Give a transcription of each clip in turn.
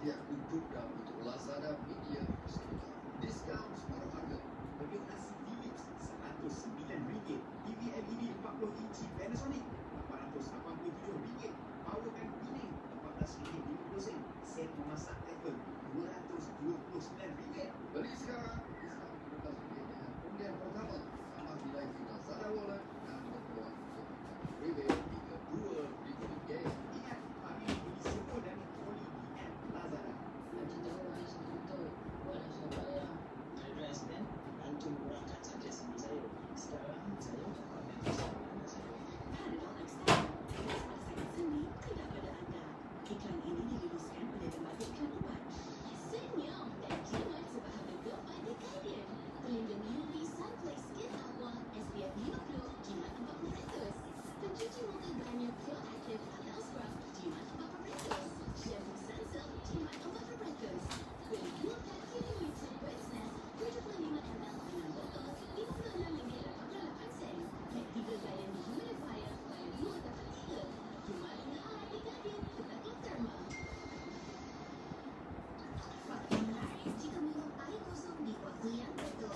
Dia untuk Lazada Media Studio. Diskaun separuh harga. Beli nasi Philips RM109, TV LED 40 inci Panasonic RM887, Powerbank Pining RM14.50, set memasak Apple RM229. Beli sekarang, diskaun 15 dengan undian pertama. Sama nilai kita Lazada Wallet dan berpeluang untuk rebate hingga RM2. Ingat, kami beli semua dan poli di app Lazada. Nanti tahu lagi sebentar. Buat saya bayar. Address dan bantu murahkan saja CV saya. Sekarang saya dapat bebas anak saya. Panadol Extend. Bebas rasakan sendi tidak pada anda. Iklan ini diluluskan oleh Lembaga Iklan Ubat. Senyum dan jimat sebahagia gepai The Guardian. Pelindung UV Sunplay Skin Aqua SPF 50, jimat 40%. Pencuci muka Garnier Pure Active Adult Scrub, jimat 40%. Shampoo Sunsilk, jimat 40%. Beli 2 pack Healing Winter Bird's Nest 75 ml dengan botol RM56.88. Pack 3 Guardian Dehumidifier, bayar 2 dapat 3. Jimat dengan The Guardian Ketakup Derma. Fakta menarik jika minum air kosong di waktu yang betul.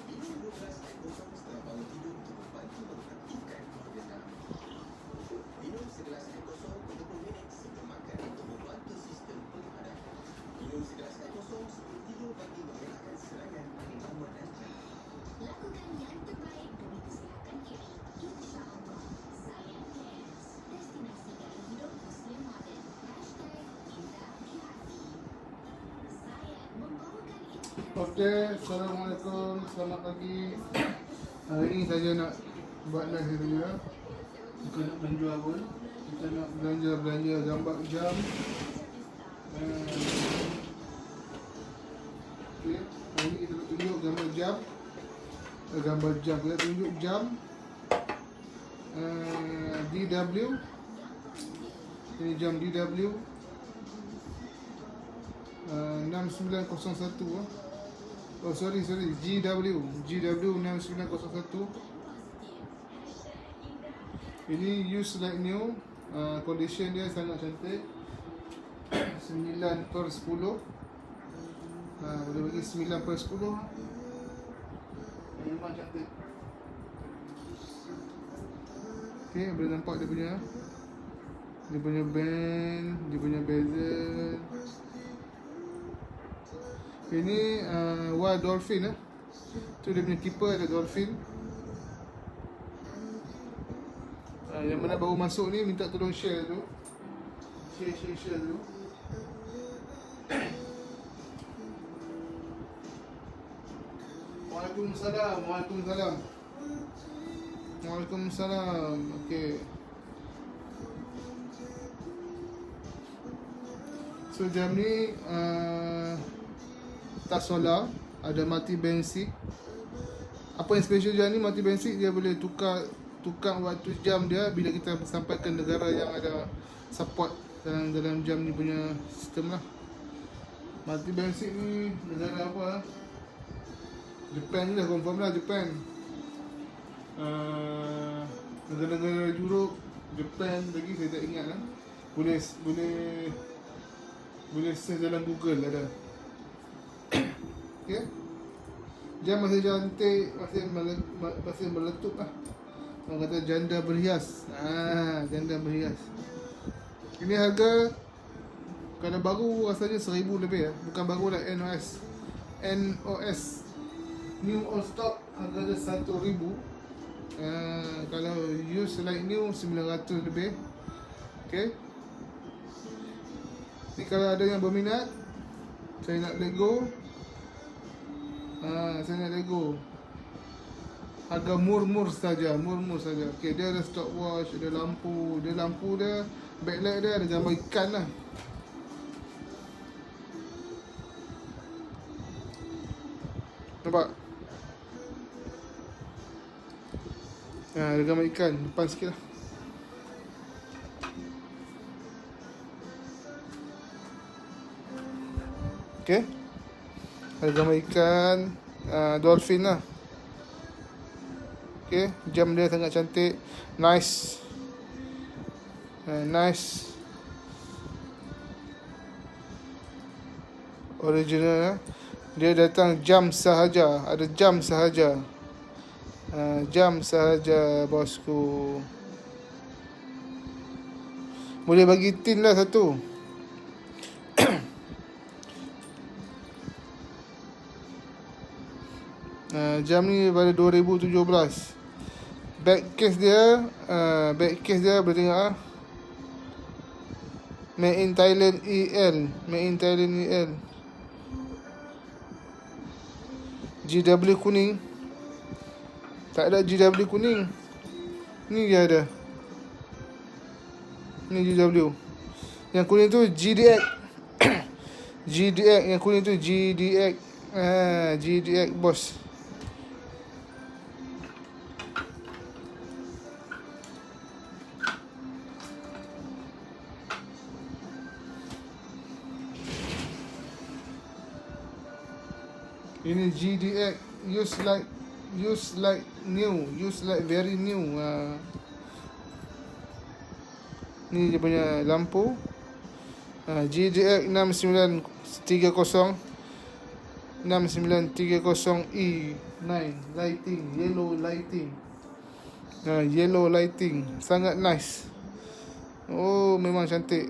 Minum 12 air kosong setelah bangun tidur untuk membantu mengaktifkan organ dalam. Minum segelas air kosong 30 minit sebelum makan untuk membantu sistem penghadapan. Minum segelas air kosong sebelum tidur bagi mengelakkan serangan paling lama dan jantung. Lakukan yang terbaik demi kesihatan diri. InsyaAllah. Sayang Cares. Destinasi gaya hidup Muslim moden. #Indah di hati. Sayang membawakan inspirasi. Okey, Assalamualaikum, selamat pagi. Hari ni saya nak buat live saja. Kita nak belanja apa? Kita nak belanja gambar jam. Okey, hari ni kita nak tunjuk gambar jam. Kita tunjuk jam DW. Ini jam DW 6901. Oh sorry GW 6901. Ini use like new. Condition dia sangat cantik. 9/10. Boleh bagi 9/10. Memang cantik. Okay, boleh nampak dia punya band, dia punya bezel. Ini Wild Dolphin tu dia punya keeper ada dolphin. Yang mana baru masuk ni minta tolong share tu. Share tu. Waalaikumsalam. Okey. So jam ni tas solar, ada mati basic. Apa yang special jam ni, mati basic dia boleh tukar waktu jam dia bila kita sampai ke negara yang ada support dalam jam ni punya sistem lah. Mati basic ni negara apa? Japan ni dah confirm lah, Japan. Negara-negara Europe, Japan lagi saya tak ingat lah. Boleh search dalam Google ada. Okay. Jam masih cantik, masih meletup lah. Orang kata janda berhias. Janda berhias. Ini harga kalau baru rasanya 1000 lebih lah. Bukan baru lah, NOS New on stock harga dia 1000. Kalau use like new 900 lebih. Okay. Ni kalau ada yang berminat, saya nak let go. Harga murmur saja. Okay, dia ada stopwatch, ada lampu. Lampu dia, backlight dia ada gambar ikan lah. Nampak? Ada gambar ikan depan sikit lah. Okay. Ada gambar ikan, dolphin lah. Okay, jam dia sangat cantik. Nice. Original dia datang jam sahaja. Ada jam sahaja. Jam sahaja bosku. Boleh bagi tin lah satu. Jam ni pada 2017. Back case dia boleh tengok ah. Made in Thailand EL. GW kuning. Tak ada GW kuning. Ni dia ada. Ni GW. Yang kuning tu GDX. GDX. Yang kuning tu GDX. GDX bos. Ini GDX. Use like new. Use like very new. Ni dia punya lampu. GDX 6930 6930E9 lighting, yellow lighting. Sangat nice. Oh, memang cantik.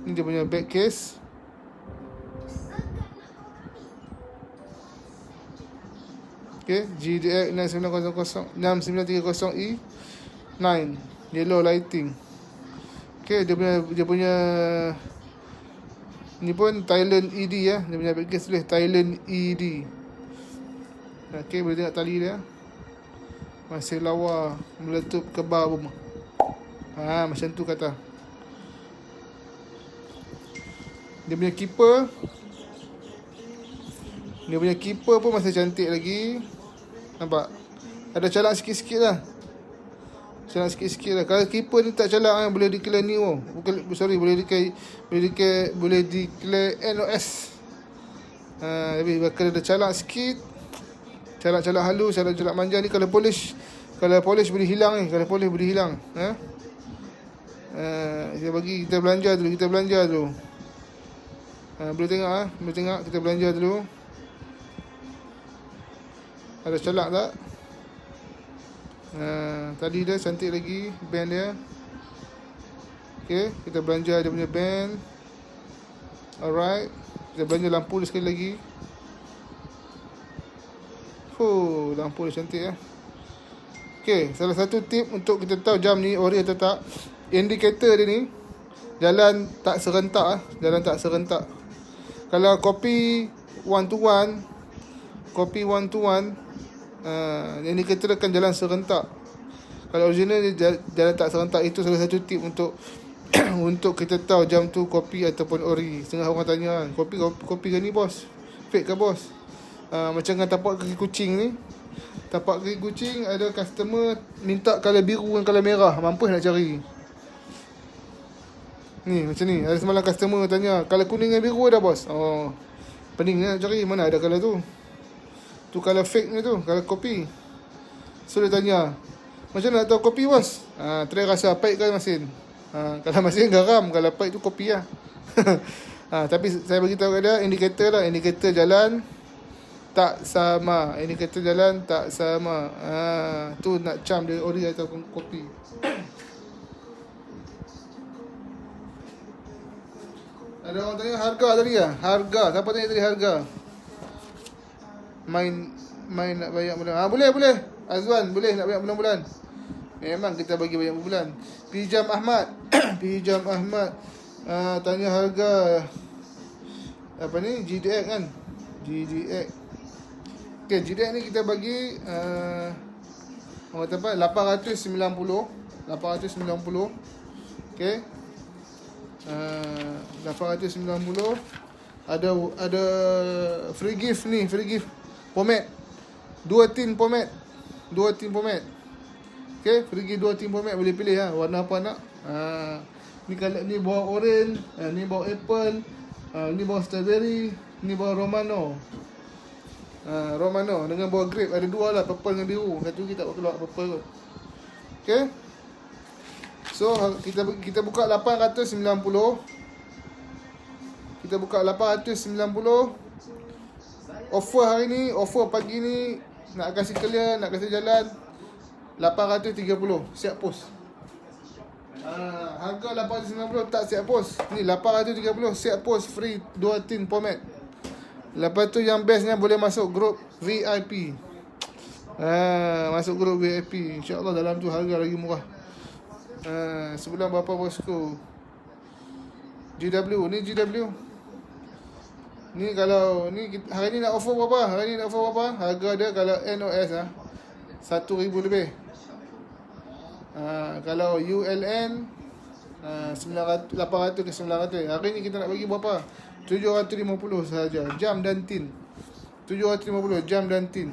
Ni dia punya back case. Okay, GDX 6930E9 yellow lighting. Okay, dia punya ni pun Thailand ED ya. Dia punya back case tulis Thailand ED. Okay, boleh tengok tali dia. Masih lawa meletup ke bawah. Macam tu kata. Dia punya keeper pun masih cantik lagi. Nampak? Ada calak sikit-sikit lah. Kalau keeper ni tak calak boleh declare new. Boleh declare NOS. Tapi bakal ada calak sikit. Calak-calak halus, calak-calak manja ni kalau polish boleh hilang ni. Kita belanja dulu. Boleh tengok kita belanja dulu. Ada calak tak? Tadi dia cantik lagi band dia. Okay, kita belanja dia punya band. Alright, kita belanja lampu dia sekali lagi. Lampu dia cantik ya. Okay, salah satu tip untuk kita tahu jam ni ori atau tak, indikator dia ni jalan tak serentak. Kalau copy one to one, indikator akan jalan serentak. Kalau original dia jalan tak serentak. Itu salah satu tip untuk untuk kita tahu jam tu kopi ataupun ori. Setengah orang tanya kan, kopi ke ni bos, fake ke bos? Macam dengan tapak kaki kucing ni. Tapak kaki kucing, ada customer minta colour biru dan colour merah, mampus nak cari. Ni macam ni, ada semalam customer tanya colour kuning dan biru ada bos. Pening nak cari, mana ada colour tu. Tu colour fake ni tu, colour kopi. So dia tanya, macam mana nak tahu kopi bos? Try rasa pahit ke masin. Kalau masin garam, kalau pahit tu kopi lah. Tapi saya bagi tahu kat dia, indikator jalan tak sama. Tu nak cam dia ori ataupun kopi. Ada orang tanya harga tadi lah. Siapa tanya tadi harga? Main nak bayar bulan. Boleh. Azwan boleh nak bayar bulan-bulan. Memang kita bagi bayar bulan. Pijam Ahmad. Tanya harga apa ni? GDX kan? GDX. Okay, GDX ni kita bagi apa? 890. Okay. 890. Ada free gift pomade. 2 tin pomade. Okay, free gift 2 tin pomade, boleh pilih warna apa nak. Ni kalau ni bawah orange, ni bawah apple, ni bawah strawberry, ni bawah romano. Romano dengan bawah grape, ada dua lah, purple dengan biru. Satu kita tak keluar purple kot. Okay. So kita buka 890. Kita buka 890. Offer hari ni, offer pagi ni, nak kasih clear, nak kasih jalan 830. Siap post. Harga 890 tak siap post. Ni 830 siap post, free 2 tin format. Lepas tu yang bestnya boleh masuk grup VIP. Masuk grup VIP. InsyaAllah dalam tu harga lagi murah. Sebulan berapa bosku? GW. Ni GW. Ni kalau ni hari ni nak offer berapa? Hari ni nak offer berapa? Harga dia kalau NOS 1,000 lebih. Kalau ULN 800 ke 900. Hari ni kita nak bagi berapa? 750 sahaja. Jam dan tin. 750 jam dan tin.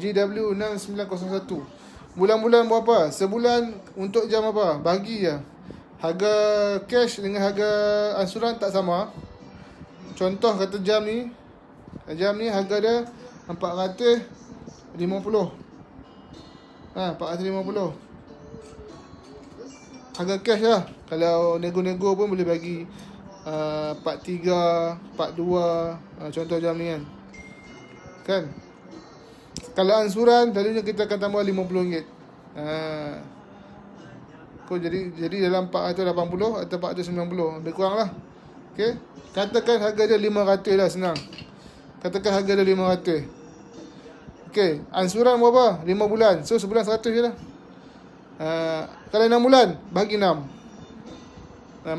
GW 6901. Bulan-bulan berapa? Sebulan untuk jam apa? Bagi je. Harga cash dengan harga ansuran tak sama. Contoh kata jam ni harga dia 450. 450. Harga cash lah. Kalau nego-nego pun boleh bagi 43, 42, contoh jam ni kan. Kalau ansuran selalunya kita akan tambah RM50. Jadi dalam 480 atau 490, lebih kurang lah. Okay. Katakan harga dia 500 lah, senang. Katakan harga dia 500. Okay, ansuran berapa? 5 bulan. So sebulan 100 je lah. Kalau 6 bulan, bagi 6.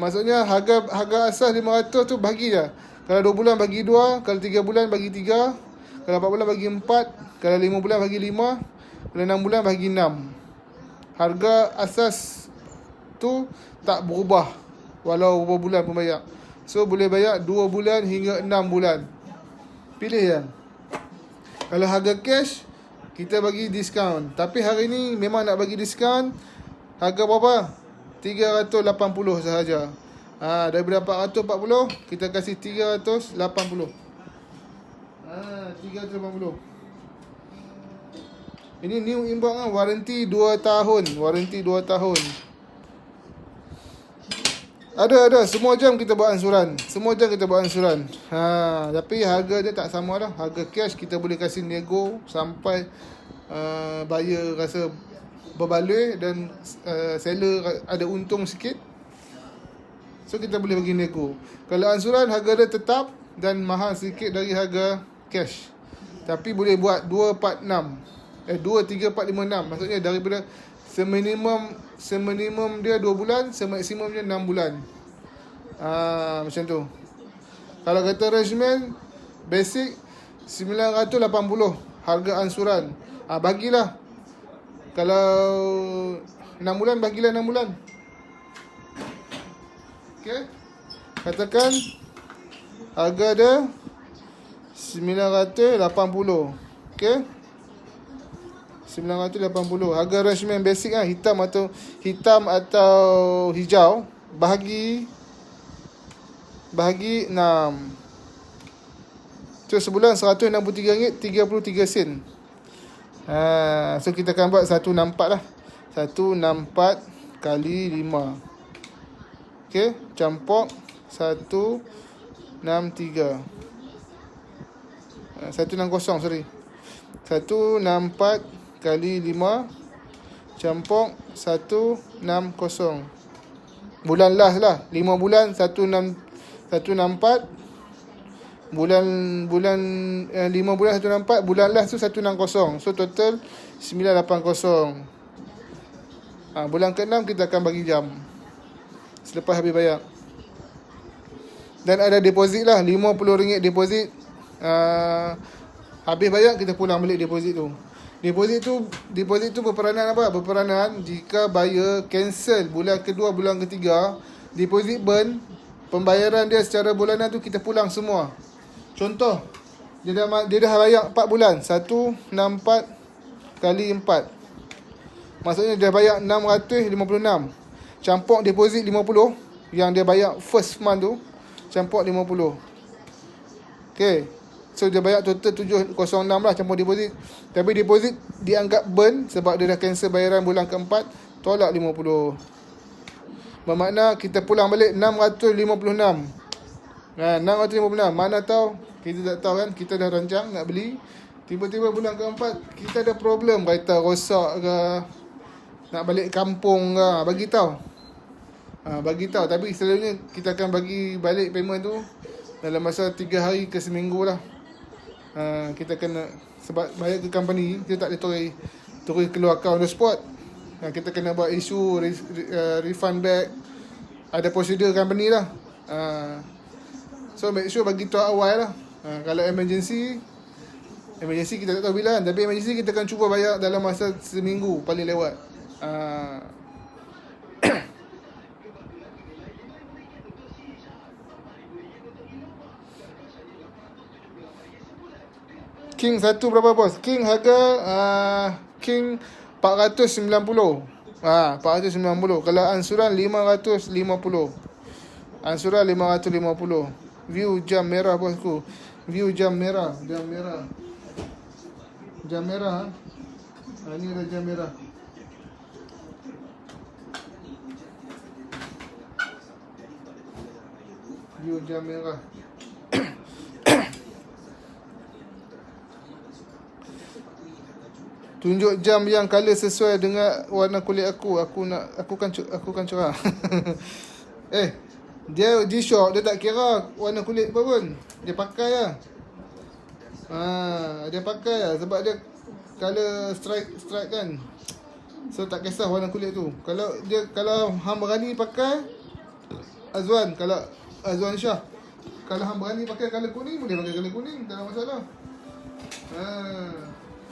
Maksudnya harga asas 500 tu bagi je. Kalau 2 bulan bagi 2, kalau 3 bulan bagi 3, kalau 4 bulan bagi 4, kalau 5 bulan bagi 5, kalau 6 bulan bagi 6. Harga asas tu tak berubah walau berapa bulan pun bayar. So boleh bayar 2 bulan hingga 6 bulan. Pilih yang. Kalau harga cash, kita bagi diskaun. Tapi hari ni memang nak bagi diskaun. Harga berapa? 380 sahaja. Daripada 440, kita kasih 380. 380. Ini new inbox warranty 2 tahun. Warranty 2 tahun. Ada. Semua jam kita buat ansuran. Tapi harga dia tak sama lah. Harga cash kita boleh kasih nego sampai buyer rasa berbaloi dan seller ada untung sikit. So kita boleh bagi nego. Kalau ansuran harga dia tetap dan mahal sikit dari harga cash. Tapi boleh buat 2, 4, 6. 2, 3, 4, 5, 6. Maksudnya daripada seminimum dia 2 bulan, semaksimum dia 6 bulan. Macam tu. Kalau kata regiment basic 980 harga ansuran. Bagilah. Kalau 6 bulan, bagilah 6 bulan. Okay. Katakan harga dia 980. Okay. 980. Harga regiment basic hitam atau hijau, bahagi 6. So sebulan RM163.33. So kita akan buat 164 lah. 164 kali 5. Okay, campur 163. 160, sorry. 164 kali 5 campur 160. Bulan last lah. 5 bulan 164. Bulan 5 bulan 164. Bulan last tu 160. So total 980. Bulan ke-6 kita akan bagi jam selepas habis bayar. Dan ada deposit lah, RM50 deposit. Habis bayar kita pulang balik deposit tu. Deposit tu berperanan apa? Berperanan jika buyer cancel bulan kedua, bulan ketiga, deposit burn, pembayaran dia secara bulanan tu kita pulang semua. Contoh, dia dah bayar 4 bulan. 164 kali 4. Maksudnya dia bayar 656. Campur deposit 50 yang dia bayar first month tu, campur 50. Okay. So dia bayar total 706 lah campur deposit. Tapi deposit dianggap burn sebab dia dah cancel bayaran bulan keempat, tolak 50. Bermakna kita pulang balik 656. 6 atau 5 bulan. Mana tahu, kita tak tahu kan. Kita dah rancang nak beli, tiba-tiba bulan keempat kita ada problem, kereta rosak ke, nak balik kampung ke, bagi tahu. Bagi tahu. Tapi selalunya kita akan bagi balik payment tu dalam masa 3 hari ke seminggu lah. Kita kena, sebab bayar ke company, kita tak boleh terus keluar account on the spot. Kita kena buat isu refund back. Ada prosedur company lah. So make sure bagi tahu awal lah. Kalau emergency kita tak tahu bila kan. Tapi emergency kita akan cuba bayar dalam masa seminggu paling lewat. King 1 berapa bos? King harga King 490. 490. Kalau ansuran 550. Ansuran 550. View jam merah bosku. View jam merah. Jam merah. Ini ada jam merah. View jam merah. Tunjuk jam yang color sesuai dengan warna kulit aku. Aku kan cerah. Dia G-Shock, dia tak kira warna kulit apa pun. Dia pakai lah. Dia pakai lah sebab dia color stripe kan. So tak kisah warna kulit tu. Kalau hang berani pakai Azwan, kalau Azwan Shah, kalau hang berani pakai color kuning, boleh pakai color kuning, tak ada masalah.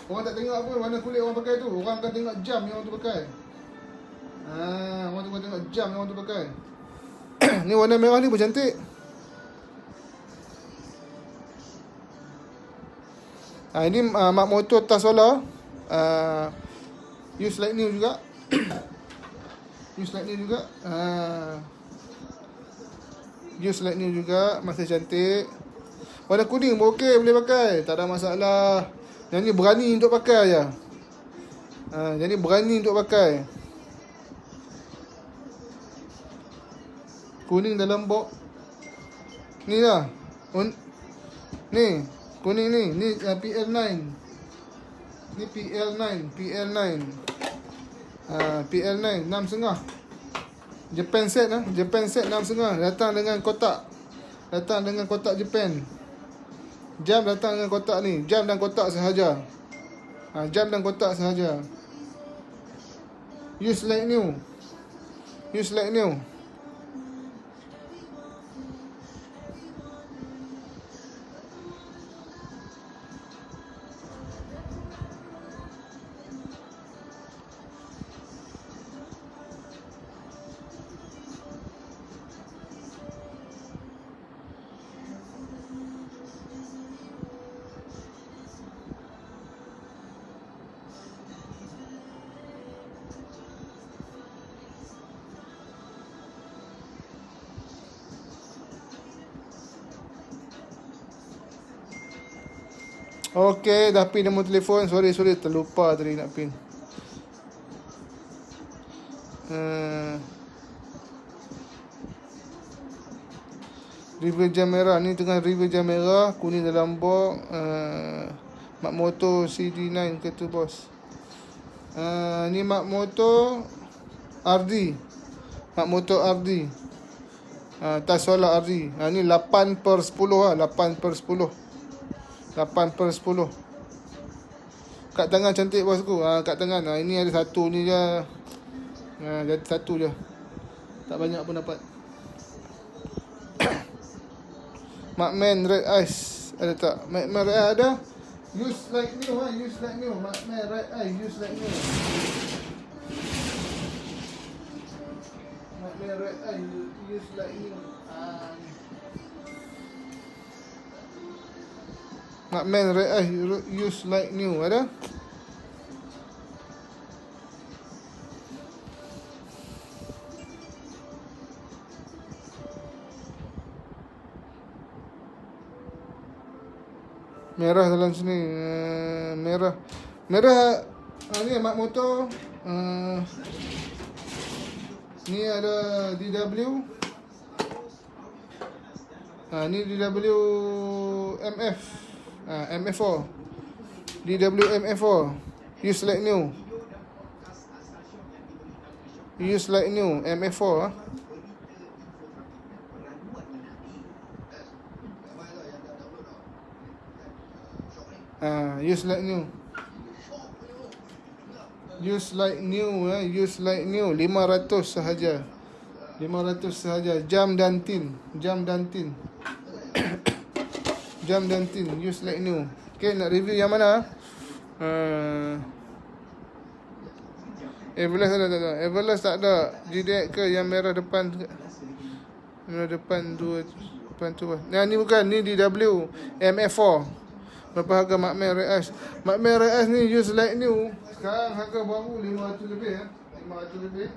Orang tak tengok pun warna kulit orang pakai tu. Orang akan tengok jam yang orang tu pakai. Orang tu akan tengok jam yang orang tu pakai. Ni warna merah ni pun cantik. Ini mak motor tas solar. Use like new juga. Use like new juga. Use like new juga. Masih cantik. Warna kuning pun okey, boleh pakai. Tak ada masalah. Yang ni berani untuk pakai je. Jadi berani untuk pakai. Kuning dalam box. Ni lah. Ni. Kuning ni. Ni PL9. Ni PL9. PL9. 6.5. Japan set lah. Japan set 6.5. Datang dengan kotak. Japan. Jam datang dengan kotak ni. Jam dan kotak sahaja. Jam dan kotak sahaja. Use like new. Okey, dah pin nombor telefon. Sorry, terlupa tadi nak pin. Review jam merah. Ni tengah review jam merah. Kuning dalam box. Mak motor CD9 ke tu bos. Ni mak motor RD. Tas solar RD. Ni 8/10 lah. 8/10. Kat tangan cantik bosku. Kat tangan. Ini ada satu ni je. Jadi satu je. Tak banyak pun dapat. Macman Red Ice. Ada tak? Macman Red Ice ada. Use like new. Macman Red Ice. Use like new. Macman Red Ice. Use like new. Macman Red Ice. Use like new. Ada? Merah dalam sini. Merah. Ni mak motor. Ni ada DW. Ni DWMF. MF4. DWMF4. Use like new. Use like new. MF4. Use like new. Use like new. Use like new. 500 sahaja. 500 sahaja. Jam dan tin. Jam dan tin. Jam dan tin. Use like new. Okay, nak review yang mana? Everlast ada tak ada? Everlast tak ada. GDX ke yang merah depan? Merah depan tu. Depan tu. Nah, ni bukan. Ni DW MF4. Berapa harga Macman Reash? Macman Reash ni use like new. Sekarang harga baru 500 lebih. 500 lebih.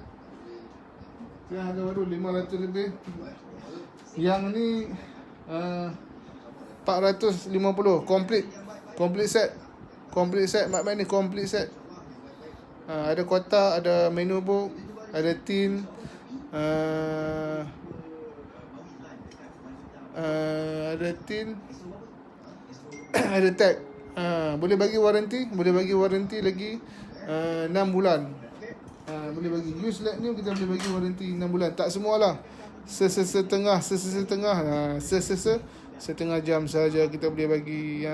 Sekarang harga baru 500 lebih. Yang ni 450. Complete set. Complete set. Macman ni complete set. Ada kotak, ada menu book, ada tin, ada tin, ada tag. Boleh bagi warranty lagi 6 bulan. Boleh bagi. Use like new, kita boleh bagi warranty 6 bulan. Tak semualah. Setengah jam saja kita boleh bagi.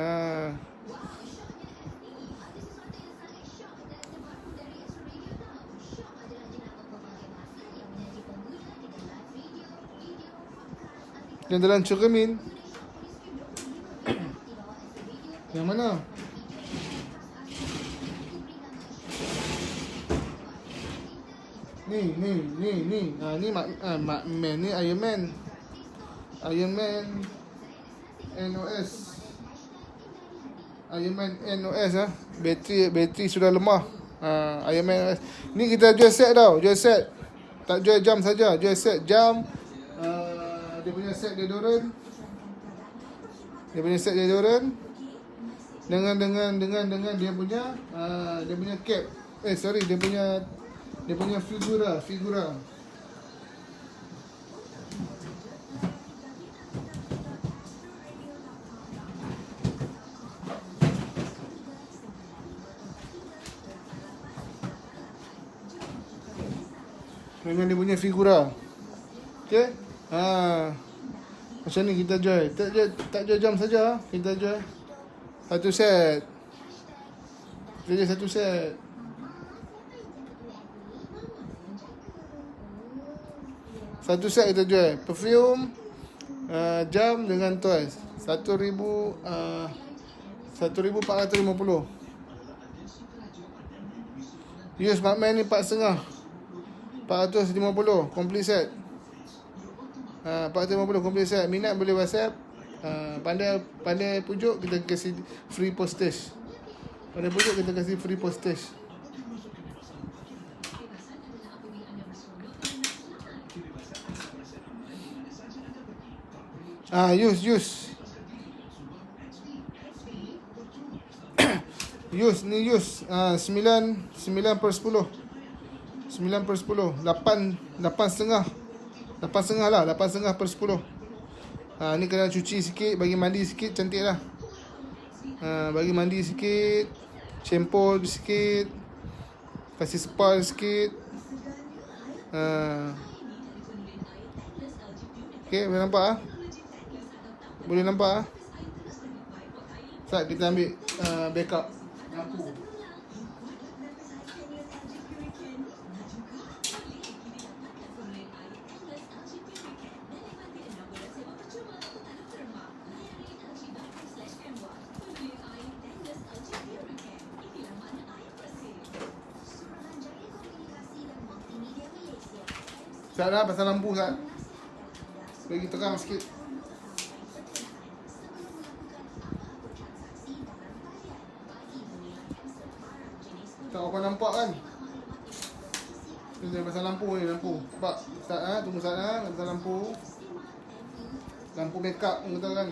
Yang dalam cermin. Yang mana? Ni. Ni Macman ni Iron Man NOS. Iron Man NOS bateri sudah lemah. Iron Man NOS. Ni kita jual set tau, jual set. Tak jual jam saja, jual set jam. Dia punya set deodorant. Dengan dia punya cap. Dia punya figura. Dengan dia punya figura. Okey? Macam ni kita jual. Tak jual jam saja. Kita jual satu set. Kita jual satu set. Satu set kita jual. Perfume, jam dengan toys. 1,450. Use Macman ni 450 complete set. 450 complete set. Minat boleh WhatsApp. Pandai pujuk kita kasih free postage. Use. Use 9/10. 9/10. 8,5 lah. 8,5/10. Ni kena cuci sikit, bagi mandi sikit, cantik lah. Bagi mandi sikit, shampoo sikit, kasih spa sikit. Okay, boleh nampak Boleh nampak Saat kita ambil backup lampu. Saat dah pasal lampu Saat bagi terang sikit. Tak apa nampak kan. Ini pasal lampu ni, lampu. Nampak? Saat tunggu saat pasal lampu. Lampu backup ni kata kan.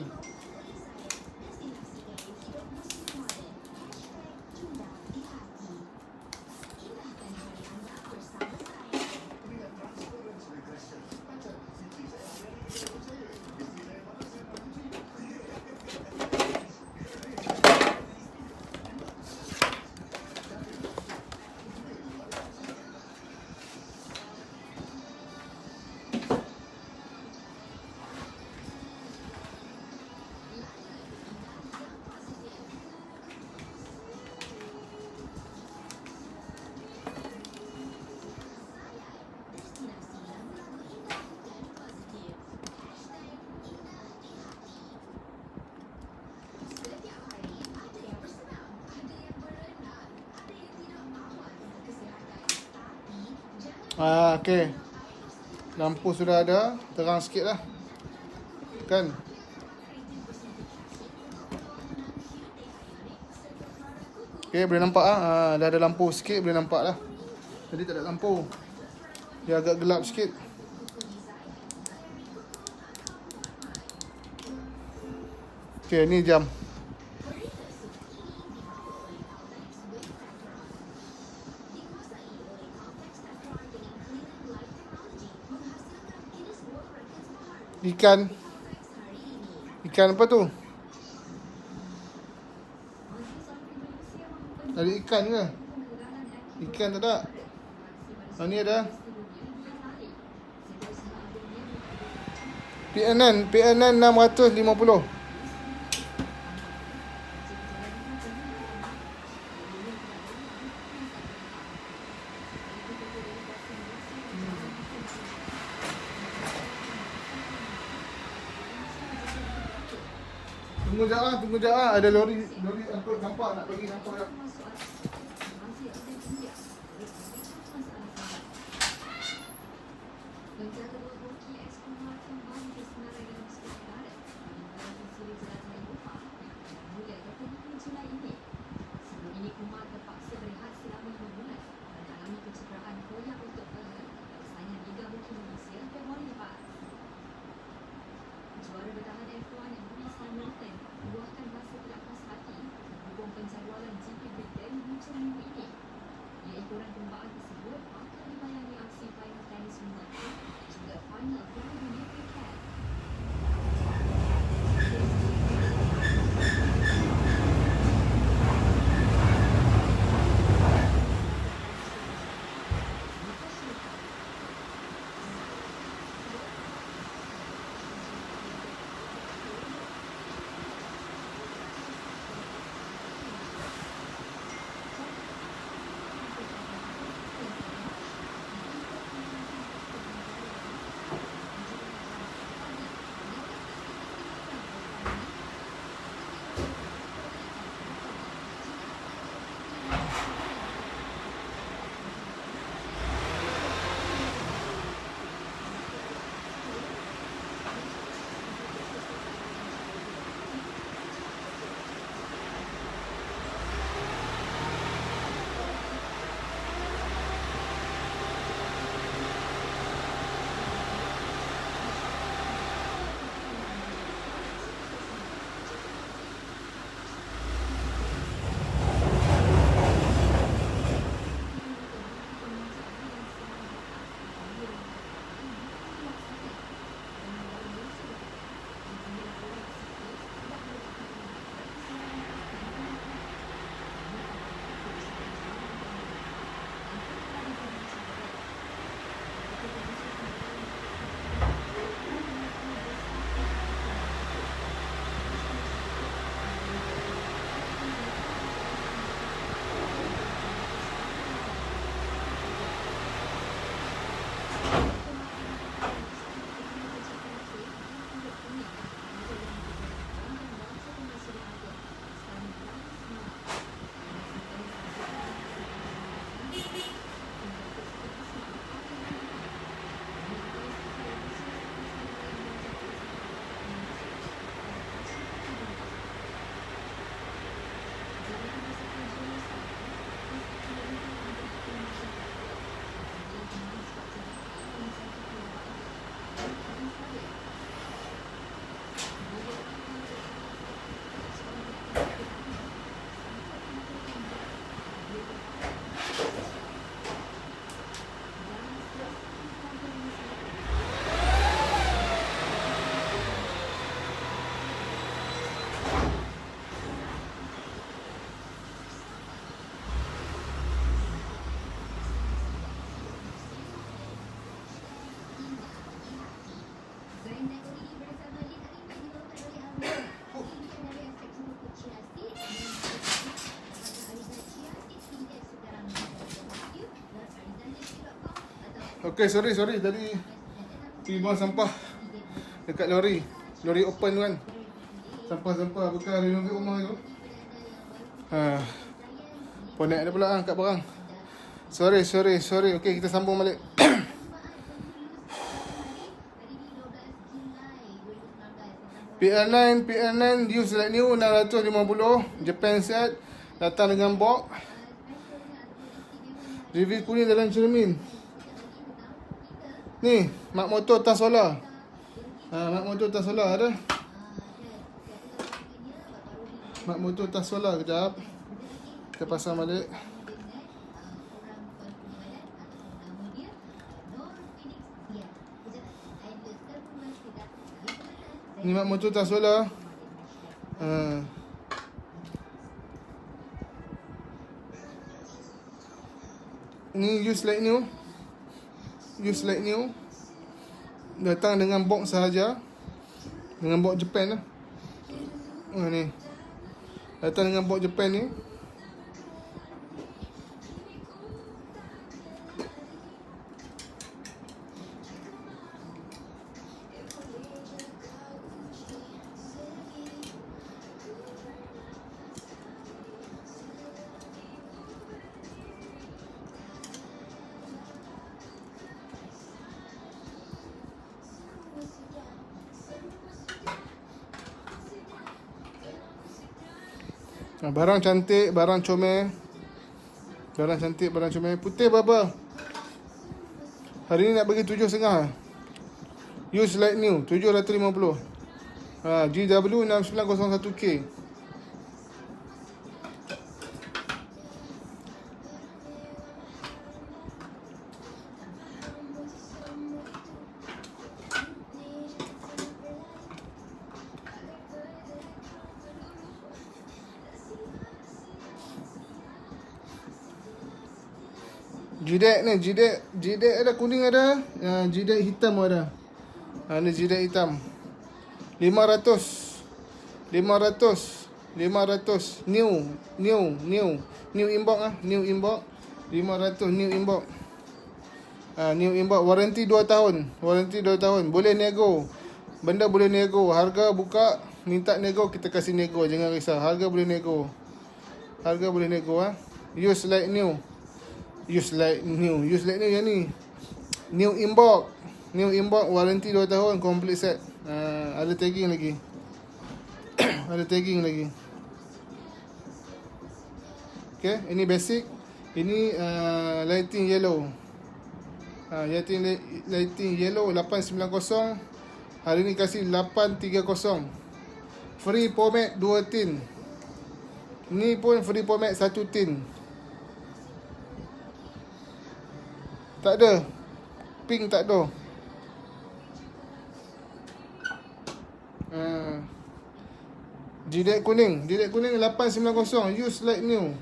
Okey. Lampu sudah ada, terang sikit lah. Kan? Okey, boleh nampak ah. Dah ada lampu sikit, boleh nampak lah. Tadi tak ada lampu. Dia agak gelap sikit. Okey, ni jam. Ikan apa tu? Ada ikan ke? Ikan tak ada. Ni ada. PNN 650. Tunggu jap ah. Ada lori angkut nampak nak pergi nampak dah. Juara bertahan F1 yang Lewis Hamilton meluahkan masa berlepas hati menghubung penjadualan GP Britain muncul minggu ini. Ia ekoran perlumbaan tersebut bakal dibayangi aksi final tenis Wimbledon dan juga final Piala Dunia Kriket. Okey, sorry tadi pergi buang sampah dekat lori open tu kan. Sampah bekas renovate rumah tu. Ponek ada pula kat barang. Sorry. Okey, kita sambung balik. PL9 use like new 650 Japan set, datang dengan box. Review kuning dalam cermin. Ni mak motor tas solar. Mak motor tas solar ada. Mak motor tas solar, kejap kita pasang balik. Ni mak motor tas solar. Ni use like new. Use like new. Datang dengan box sahaja. Dengan box Japan lah. Ni. Datang dengan box Japan ni. Barang cantik, barang comel. Barang cantik, barang comel. Putih berapa? Hari ni nak bagi 7.5. Use like new 750. GW 6901K. Jidek ni, jidek ada kuning ada, jidek hitam ada. Ni jidek hitam. 500 new inbox new inbox 500 new inbox. New inbox, warranty 2 tahun. Boleh nego. Benda boleh nego. Harga buka, minta nego, kita kasih nego, jangan risau. Harga boleh nego. Use like new. Use like new yang ni. New inbox, warranty 2 tahun, complete set. Ada tagging lagi. Okay, ini basic. Ini lighting yellow. Lighting yellow 890. Hari ni kasih 830. Free pomade 2 tin. Ni pun free pomade 1 tin. Tak ada. Pink tak ada. Jidek kuning 890. Use like new.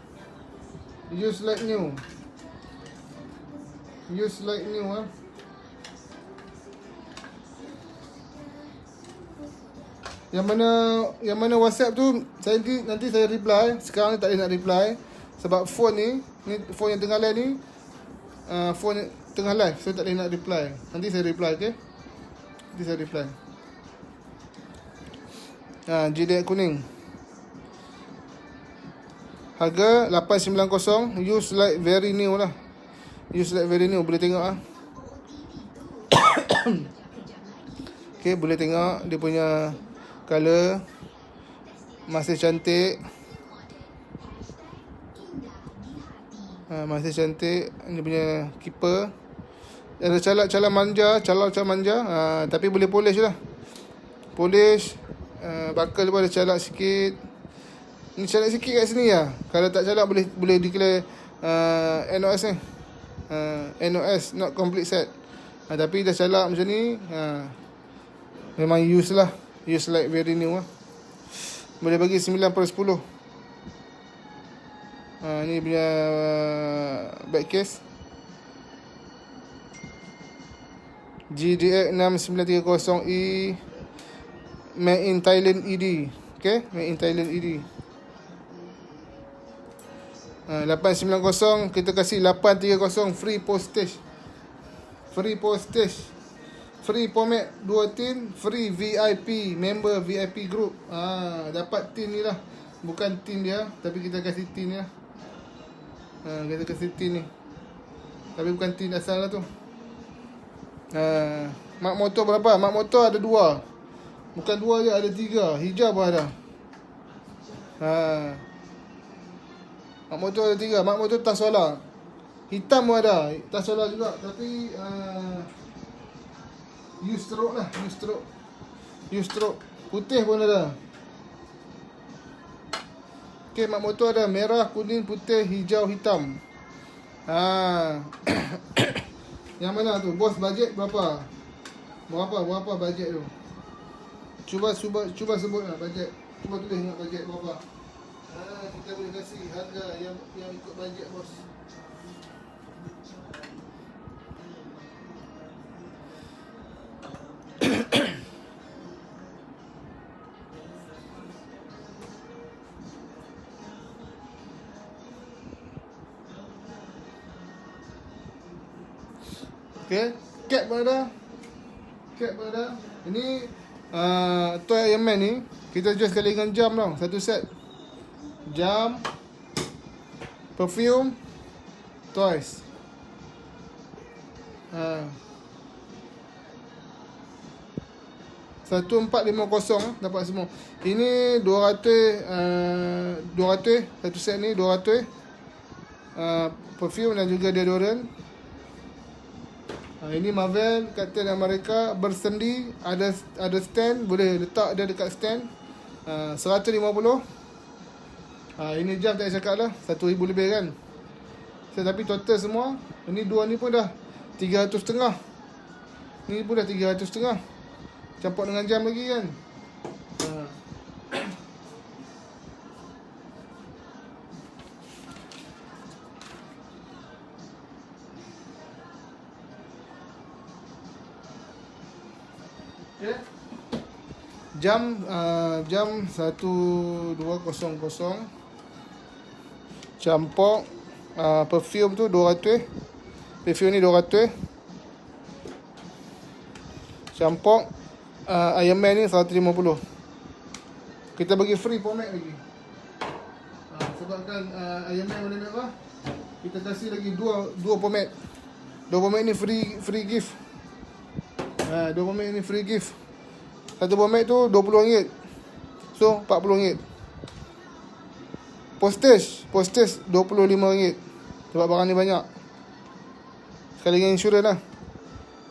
Yang mana WhatsApp tu nanti saya reply. Sekarang ni tak boleh nak reply sebab phone ni phone yang tengah live ni, phone tengah live, saya tak boleh nak reply. Nanti saya reply, okay? Jidek kuning. Harga 890. Use like very new lah. Boleh tengok lah. Okay, boleh tengok dia punya color. Masih cantik. Dia punya keeper. Ada calak manja. Tapi boleh polish lah. Bakal dia ada calak sikit. Ni calak sikit kat sini lah. Kalau tak calak boleh declare NOS ni. NOS not complete set. Tapi dah calak macam ni, memang use lah. Use like very new lah. Boleh bagi 9/10. Ni punya back case. GDX 6930E, made in Thailand ED. Okay, made in Thailand ED. 890, kita kasih 830 free postage. Free pomade 2 tin, free VIP, member VIP group. Dapat tin ni lah. Bukan tin dia, tapi kita kasih tin lah. Kita kasih tin ni. Tapi bukan tin asal lah tu. Mak motor berapa? Mak motor ada 2. Bukan 2 je, ada 3. Hijau pun ada. Mak motor ada 3. Mak motor tas solar. Hitam pun ada. Tas solar juga. Tapi U-stroke lah. U-stroke. Putih pun ada. Okay, mak motor ada merah, kuning, putih, hijau, hitam. Yang mana tu? Bos, bajet berapa? Berapa bajet tu? Cuba sebut lah bajet. Cuba tulis ingat bajet berapa. Kita boleh kasih harga yang ikut bajet bos. Okay, cap pun ada. Ini toy Iron Man ni kita jual sekali dengan jam tau. Satu set jam, perfume, toys. 1450 dapat semua. Ini 200 satu set ni 200. Perfume dan juga deodorant. Ini Marvel, Captain America bersendi, ada stand, boleh letak dia dekat stand. 150. Ini jam tak payah cakap lah, 1000 lebih kan. Tapi total semua, ini dua ni pun dah 300.5. Ni pun dah 300.5. Campur dengan jam lagi kan. Okay. Jam 1200. Campur perfume tu 200. Perfume ni 200. Campur Iron Man ni 150. Kita bagi free pomade lagi. Sebabkan Iron Man warna merah, kita kasih lagi dua pomade. Dua pomade ni free gift. Dua pomade ni free gift. Satu pomade tu RM20. So RM40. Postage RM25. Sebab barang ni banyak. Sekali dengan insurans lah.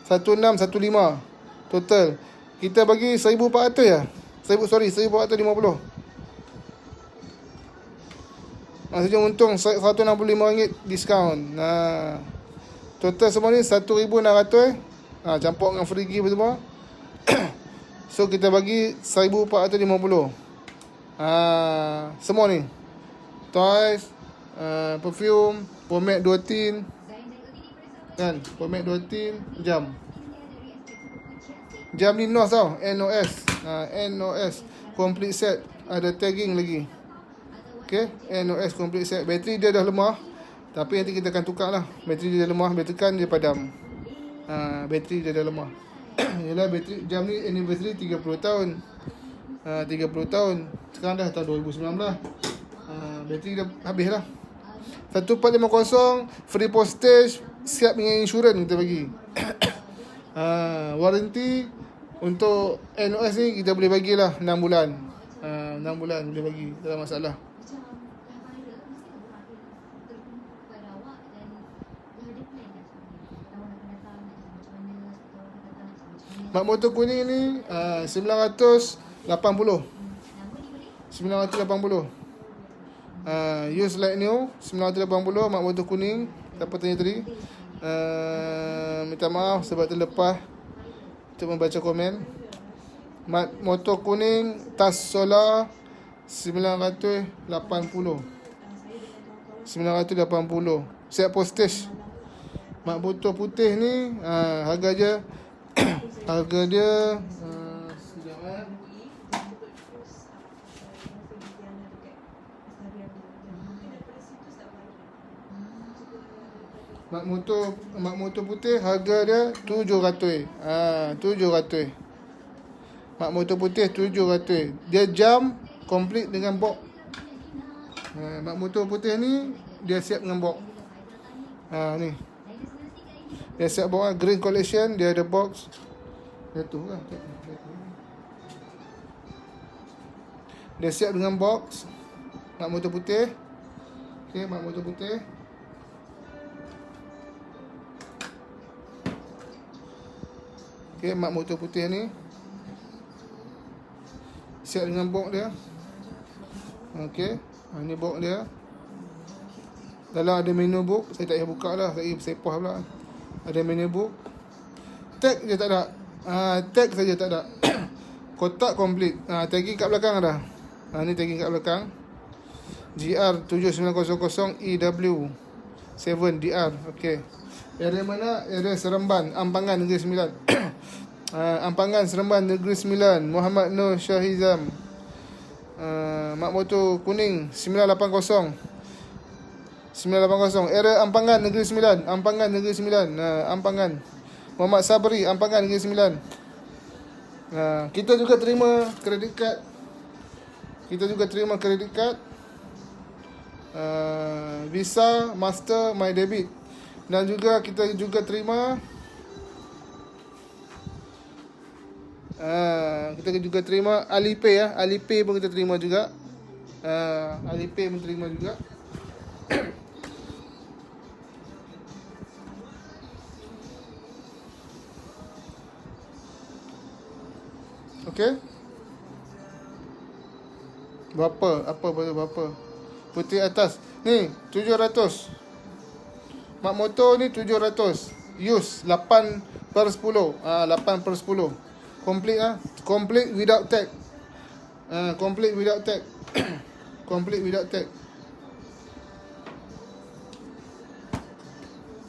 1615 total. Kita bagi 1400 ya. 1450. Maksudnya untung RM165 diskaun. Total semua ni 1600. Campur dengan free gift semua. So kita bagi 1450. Semua ni. Toys, perfume, pomade 2 tin. Kan, pomade 2 tin, jam. Jam ni NOS tau, NOS. NOS complete set, ada tagging lagi. Okay, NOS complete set. Bateri dia dah lemah, tapi nanti kita akan tukar lah. Bateri dia dah lemah, bila tekan dia padam. Bateri dia dah lemah. Yalah, bateri jam ni anniversary 30 tahun. 30 tahun. Sekarang dah tahun 2019. Bateri dah habis lah. 1450 free postage, siap dengan insurans kita bagi. Warranty untuk NOS ni kita boleh bagilah 6 bulan. 6 bulan boleh bagi, tak ada masalah. Mak motor kuning ni 980. 980. Use like new 980. Mak motor kuning. Siapa tanya tadi? Minta maaf sebab terlepas untuk membaca komen. Mak motor kuning tas solar 980. 980. Siap postage. Mak motor putih ni harga dia sekejap Mak motor putih harga dia 700. 700. Mak motor putih 700. Dia jam complete dengan box. Mak motor putih ni dia siap dengan box. Ni. Dia siap box green collection, dia ada box. Dia tu lah. Dia siap dengan box. Mak motor putih. Okay, mak motor putih. Okay, mak motor putih ni siap dengan box dia. Okay, ni box dia. Dalam ada menu book. Saya tak payah buka lah, saya pause pula. Ada menu book. Tag je tak ada. Tag saja tak ada. Kotak komplit. Tagging kat belakang ada. Ni tagging kat belakang. GR7900EW7DR. Okey. Area mana? Area Seremban, Ampangan Negeri Sembilan. Ampangan Seremban Negeri Sembilan. Muhammad Nur Syahizam. Mak motor kuning 980. Area Ampangan Negeri Sembilan. Ampangan Negeri Sembilan. Ampangan. Muhammad Sabri, Ampangan Negeri Sembilan. Kita juga terima kredit kad. Visa, Master, My Debit. Dan juga kita juga terima Alipay ya. Alipay pun kita terima juga. Alipay pun terima juga. Okey. Berapa? Putih atas. Ni 700. Mak motor ni 700. Use 8/10. 8/10. Complete ah. Complete without tag. Complete without tag. Complete without tag.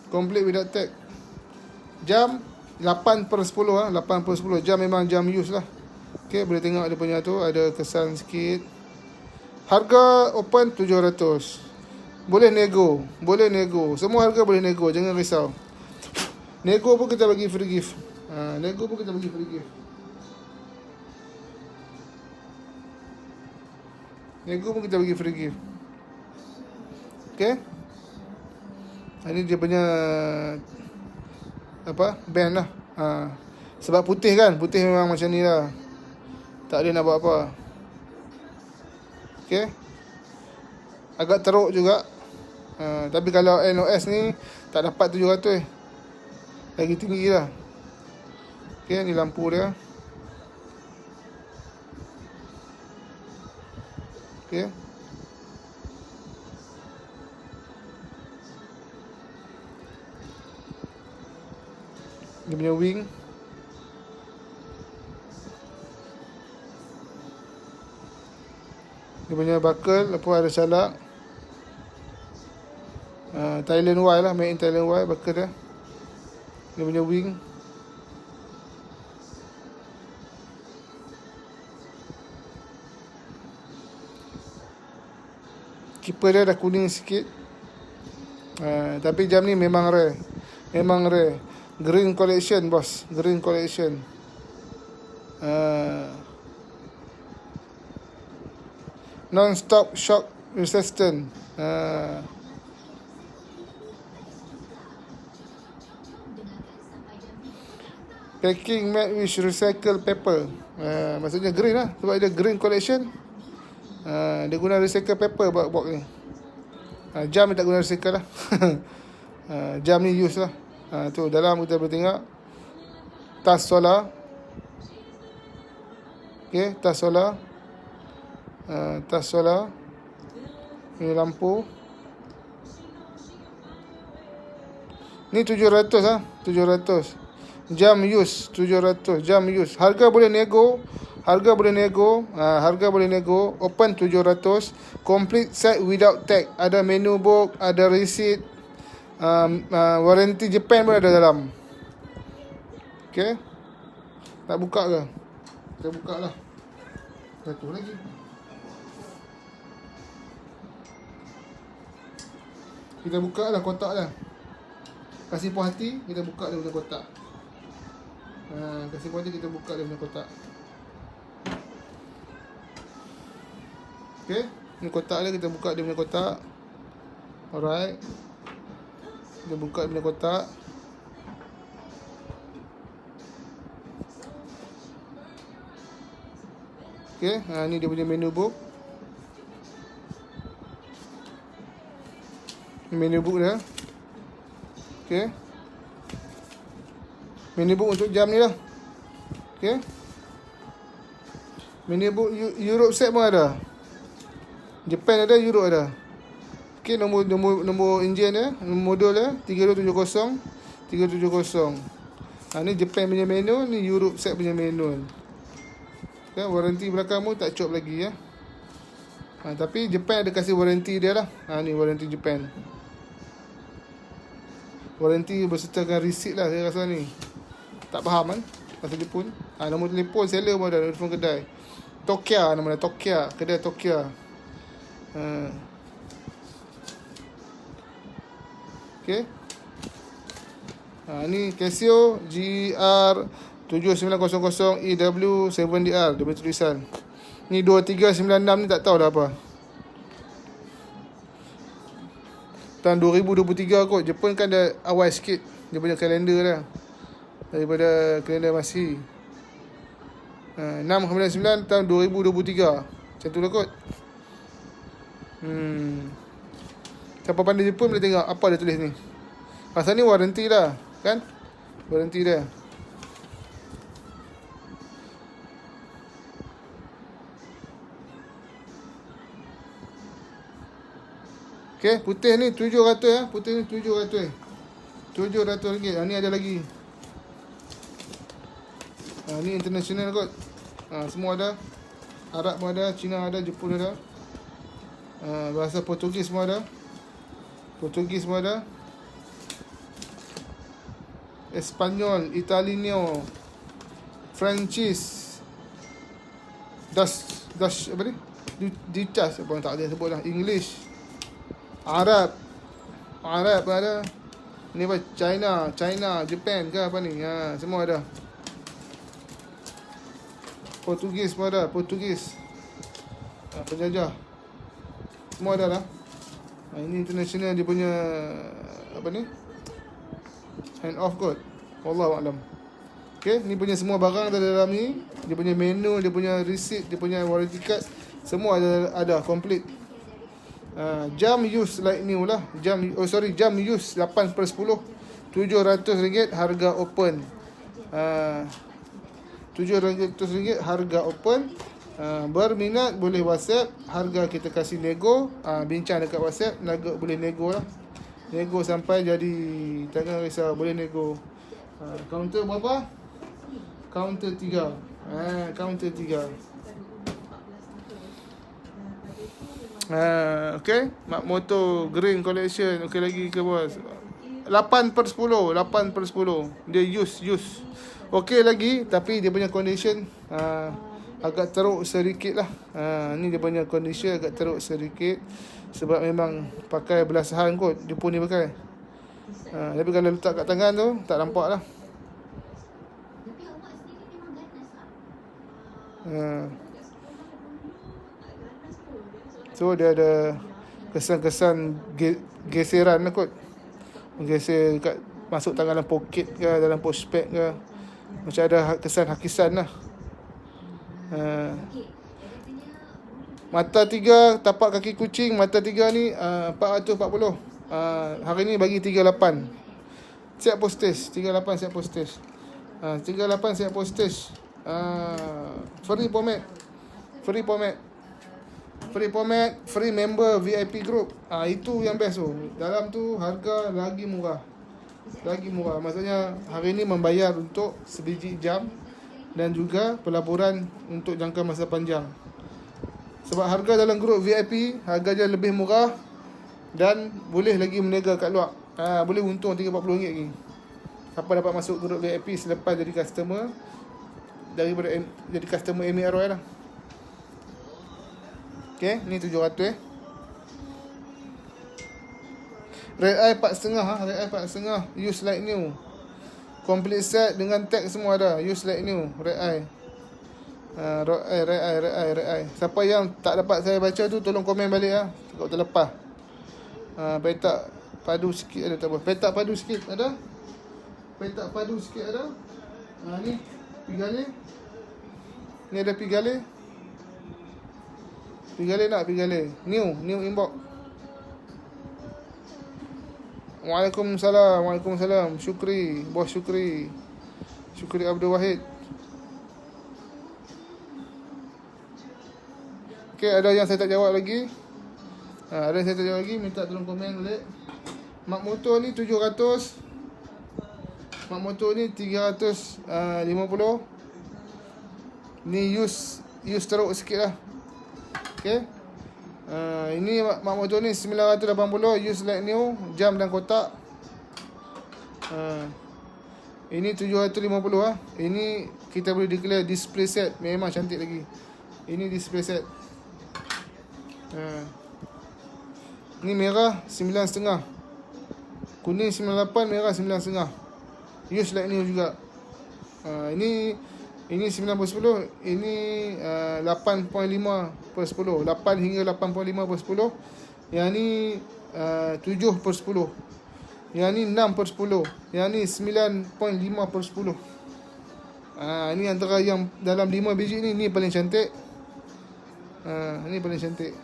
Complete without tag. Jam 8/10 8/10. Jam memang jam use lah. Okay, boleh tengok dia punya tu ada kesan sikit. Harga open 700. Boleh nego. Semua harga boleh nego, jangan risau. Nego pun kita bagi free gift. Okay. Ini dia punya band lah. Sebab putih kan. Putih memang macam ni lah. Tak ada nak buat apa. Okay. Agak teruk juga. Tapi kalau NOS ni tak dapat 700. Lagi tinggi lah. Okay, ni lampu dia. Okay. Dia punya wing. Dia punya buckle, lepas ada salak. Thailand Y lah, made in Thailand Y buckle dia. Dia punya wing. Keeper dia dah kuning sikit. Tapi jam ni memang rare. Green collection bos. Green collection. Non-stop shock resistant. Packing made with recycled paper. Maksudnya green lah. Sebab dia green collection. Dia guna recycled paper buat box ni. Jam ni tak guna recycle lah. Jam ni use lah. Tu dalam kita boleh tengok tas solar. Okay, tas solar. Ini lampu. Ni 700 700. Jam use 700. Jam use. Harga boleh nego. Open 700. Complete set without tag. Ada menu book, ada receipt. Warranty Japan pun ada dalam. Okay. Tak buka ke? Kita buka lah. Satu lagi. Kita buka lah kotak dah. Kasih puas hati, kita buka dia punya kotak. Kasih puas hati, kita buka dia punya kotak. Okay. Ni kotak dia, kita buka dia punya kotak. Alright. Kita buka dia punya kotak. Okay, ni dia punya menu book. Menu book dia. Okay. Menu book untuk jam ni lah. Okay. Menu book Europe set pun ada. Japan ada, Europe ada. Okay, nombor enjin dia, model dia 3270 370. Ni Japan punya manual, ni Europe set punya manual. Okay, warranty belakang pun tak cop lagi ya. Tapi Japan ada kasih warranty dia lah. Ni warranty Japan. Warranty bersertakan receipt lah saya rasa ni. Tak faham kan bahasa Jepun. Nombor telefon seller pun ada, telefon kedai. Tokia nama dia, Tokia, kedai Tokia. Okay. Ni Casio GR7900 EW7DR dia punya tulisan. Ni 2396 ni tak tahu dah apa. Tahun 2023 kot. Jepun kan dah awal sikit dia punya kalender dah daripada kalender Masih. 6/9 tahun 2023. Macam tu lah kot. Siapa pandai Jepun boleh tengok apa dia tulis ni. Pasal ni warranty dah kan. Warranty dia. Okay, putih ni 700 ya. Putih ni 700. 700 ringgit. Ni ada lagi. Ni international kot. Semua ada. Arab pun ada, Cina ada, Jepun ada. Bahasa Portugis semua ada. Portugis semua ada. Espanyol, Italiano, Frenchis, Dutch apa ni? Dutch apa tak ada sebut lah. English, Arab pun ada. Ni apa? China, Japan ke apa ni? Semua ada. Portugis pun ada, Portugis. Penjajah. Semua ada lah. Ini international dia punya apa ni? Hand off kot. Wallahu a'lam. Okay, ni punya semua barang ada dalam ni. Dia punya menu, dia punya receipt, dia punya warranty card, semua ada complete. Jam use like new lah. Jam use 8/10 RM700 harga open. RM700 harga open. Berminat boleh WhatsApp, harga kita kasih nego. Bincang dekat WhatsApp, boleh nego lah. Nego sampai jadi, jangan risau, boleh nego. Kaunter berapa? Kaunter 3. Kaunter 3. Okay, Mak Moto Green Collection. Okay lagi ke bos? 8/10. Dia use. Okay lagi, tapi dia punya condition agak teruk sedikit lah. Ni dia punya condition agak teruk sedikit. Sebab memang pakai belasahan kot Jepun ni pakai. Tapi kalau letak kat tangan tu tak nampak lah. Tapi awak sendiri memang ganas tak? So dia ada kesan-kesan geseran lah kot. Menggeser kat, masuk tangan dalam poket ke, dalam pushpad ke. Macam ada kesan hakisan lah. Mata 3, tapak kaki kucing. Mata 3 ni 440. Hari ni bagi 38. Siap postage. 38 siap postage. 38 siap postage. Free pomade. Free member VIP group. Itu yang best tu. Dalam tu harga lagi murah. Maksudnya hari ni membayar untuk sebiji jam dan juga pelaburan untuk jangka masa panjang. Sebab harga dalam grup VIP harganya lebih murah dan boleh lagi meniaga kat luar. Boleh untung RM30 lagi. Siapa dapat masuk grup VIP selepas jadi customer, daripada jadi customer Amy Arroy lah. Okay, ni 700 Red Eye 4.5 Red Eye 4.5 use like new. Complete set dengan tag semua ada. Use like new. Red Eye. Red Eye. Siapa yang tak dapat saya baca tu tolong komen balik lah. Takut terlepas. Petak padu sikit ada tak apa. Petak padu sikit ada. Ni Pigale. Ni ada Pigale. Pigale nak, Pigale. New inbox. Waalaikumsalam. Syukri, Bos Syukri Abdul Wahid. Okay, ada yang saya tak jawab lagi? Ada yang saya tak jawab lagi? Minta tolong komen boleh. Mak motor ni 700. Mak motor ni 350. Ni use teruk sikit lah. Okay. Ini mak motor ni 980. Use like new. Jam dan kotak. Ini 750 lah. Ini kita boleh declare display set. Memang cantik lagi. Ini display set. Ni merah 9.5. Kuning 98, merah 9.5. Use like new juga. Ini 9/10. Ini 8.5/10. 8 hingga 8.5/10. Yang ni 7/10. Yang ni 6/10. Yang ni 9.5/10. Ini antara yang dalam 5 biji ni paling cantik. Ni paling cantik.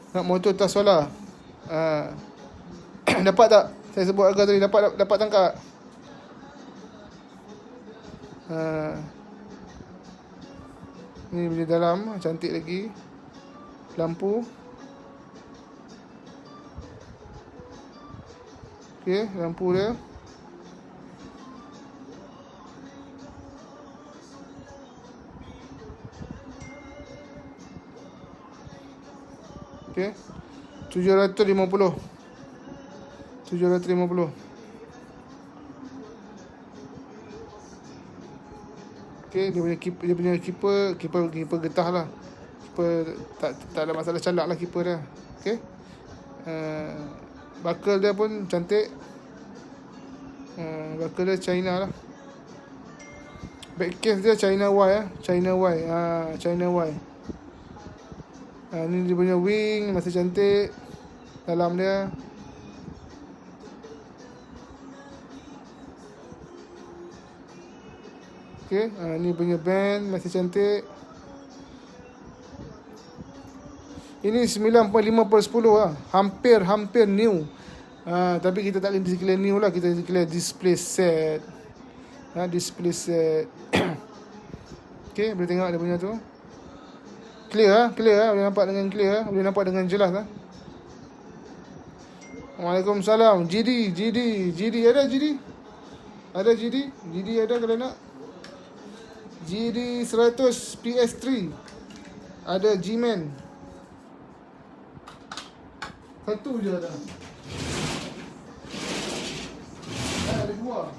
Nak motor tas solar. Dapat tak? Saya sebut harga tadi. Dapat tangkap. Ni beli dalam. Cantik lagi. Lampu. Okay, lampu dia. Okay, 750. Okay, dia punya keeper getah lah. Keeper tak ada masalah calak lah keeper dia. Okay. Buckle dia pun cantik. Buckle dia China lah. Back case dia China Y. China Y. Ni dia punya wing masih cantik. Dalam dia. Okay, ni punya band masih cantik. Ini 9.5/10 lah. Hampir new. Tapi kita tak boleh declare new lah. Kita declare display set. Display set. Okay, boleh tengok dia punya tu. Clear. Boleh nampak dengan clear. Boleh nampak dengan jelas lah. Waalaikumsalam. GD ada GD? Ada GD? GD ada kalau nak. GD 100 PS3. Ada G-Man. Satu je ada. Ada dua.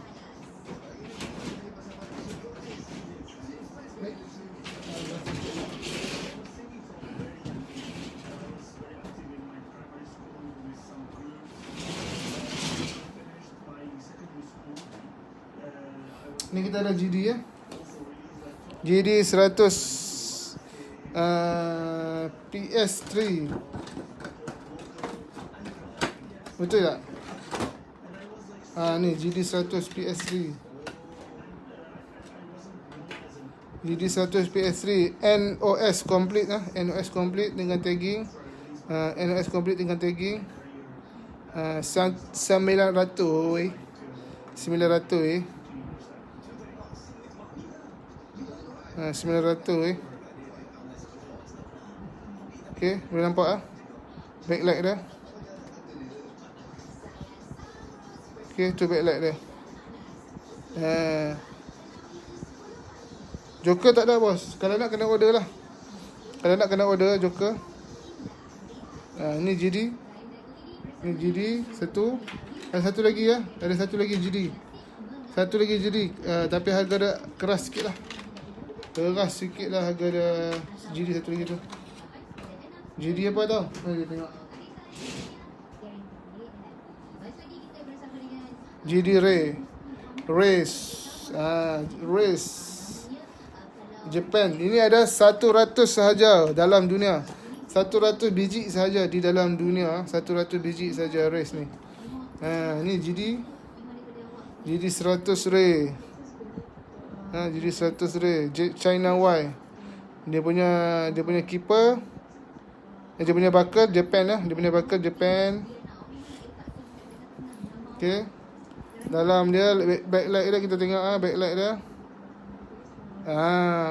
Ni kita ada GD ya. GD 100 PS3. Betul tak? Ni GD 100 PS3. GD 100 PS3 NOS complete lah. NOS complete dengan tagging. 900 Okay, boleh nampak lah backlight dia. Okay, tu backlight dia. Joker tak ada bos. Kalau nak kena order lah. Kalau nak kena order Joker. Ni GD. Ni GD satu. Ada satu lagi ya. Ada satu lagi GD. Satu lagi GD. Tapi harga dia keras sikit lah. Keras sikit lah harga dia. GD satu lagi tu. GD apa tau? Mari tengok. GD Race Japan. Ini ada 100 sahaja dalam dunia. 100 biji sahaja di dalam dunia. 100 biji sahaja Race ni. Ni GD 100 Ray. GD 100 ray. China Y. Dia punya keeper, dia punya bucket Japan lah. Dia punya bucket Japan. Okay. Dalam dia backlight dia kita tengok backlight dia.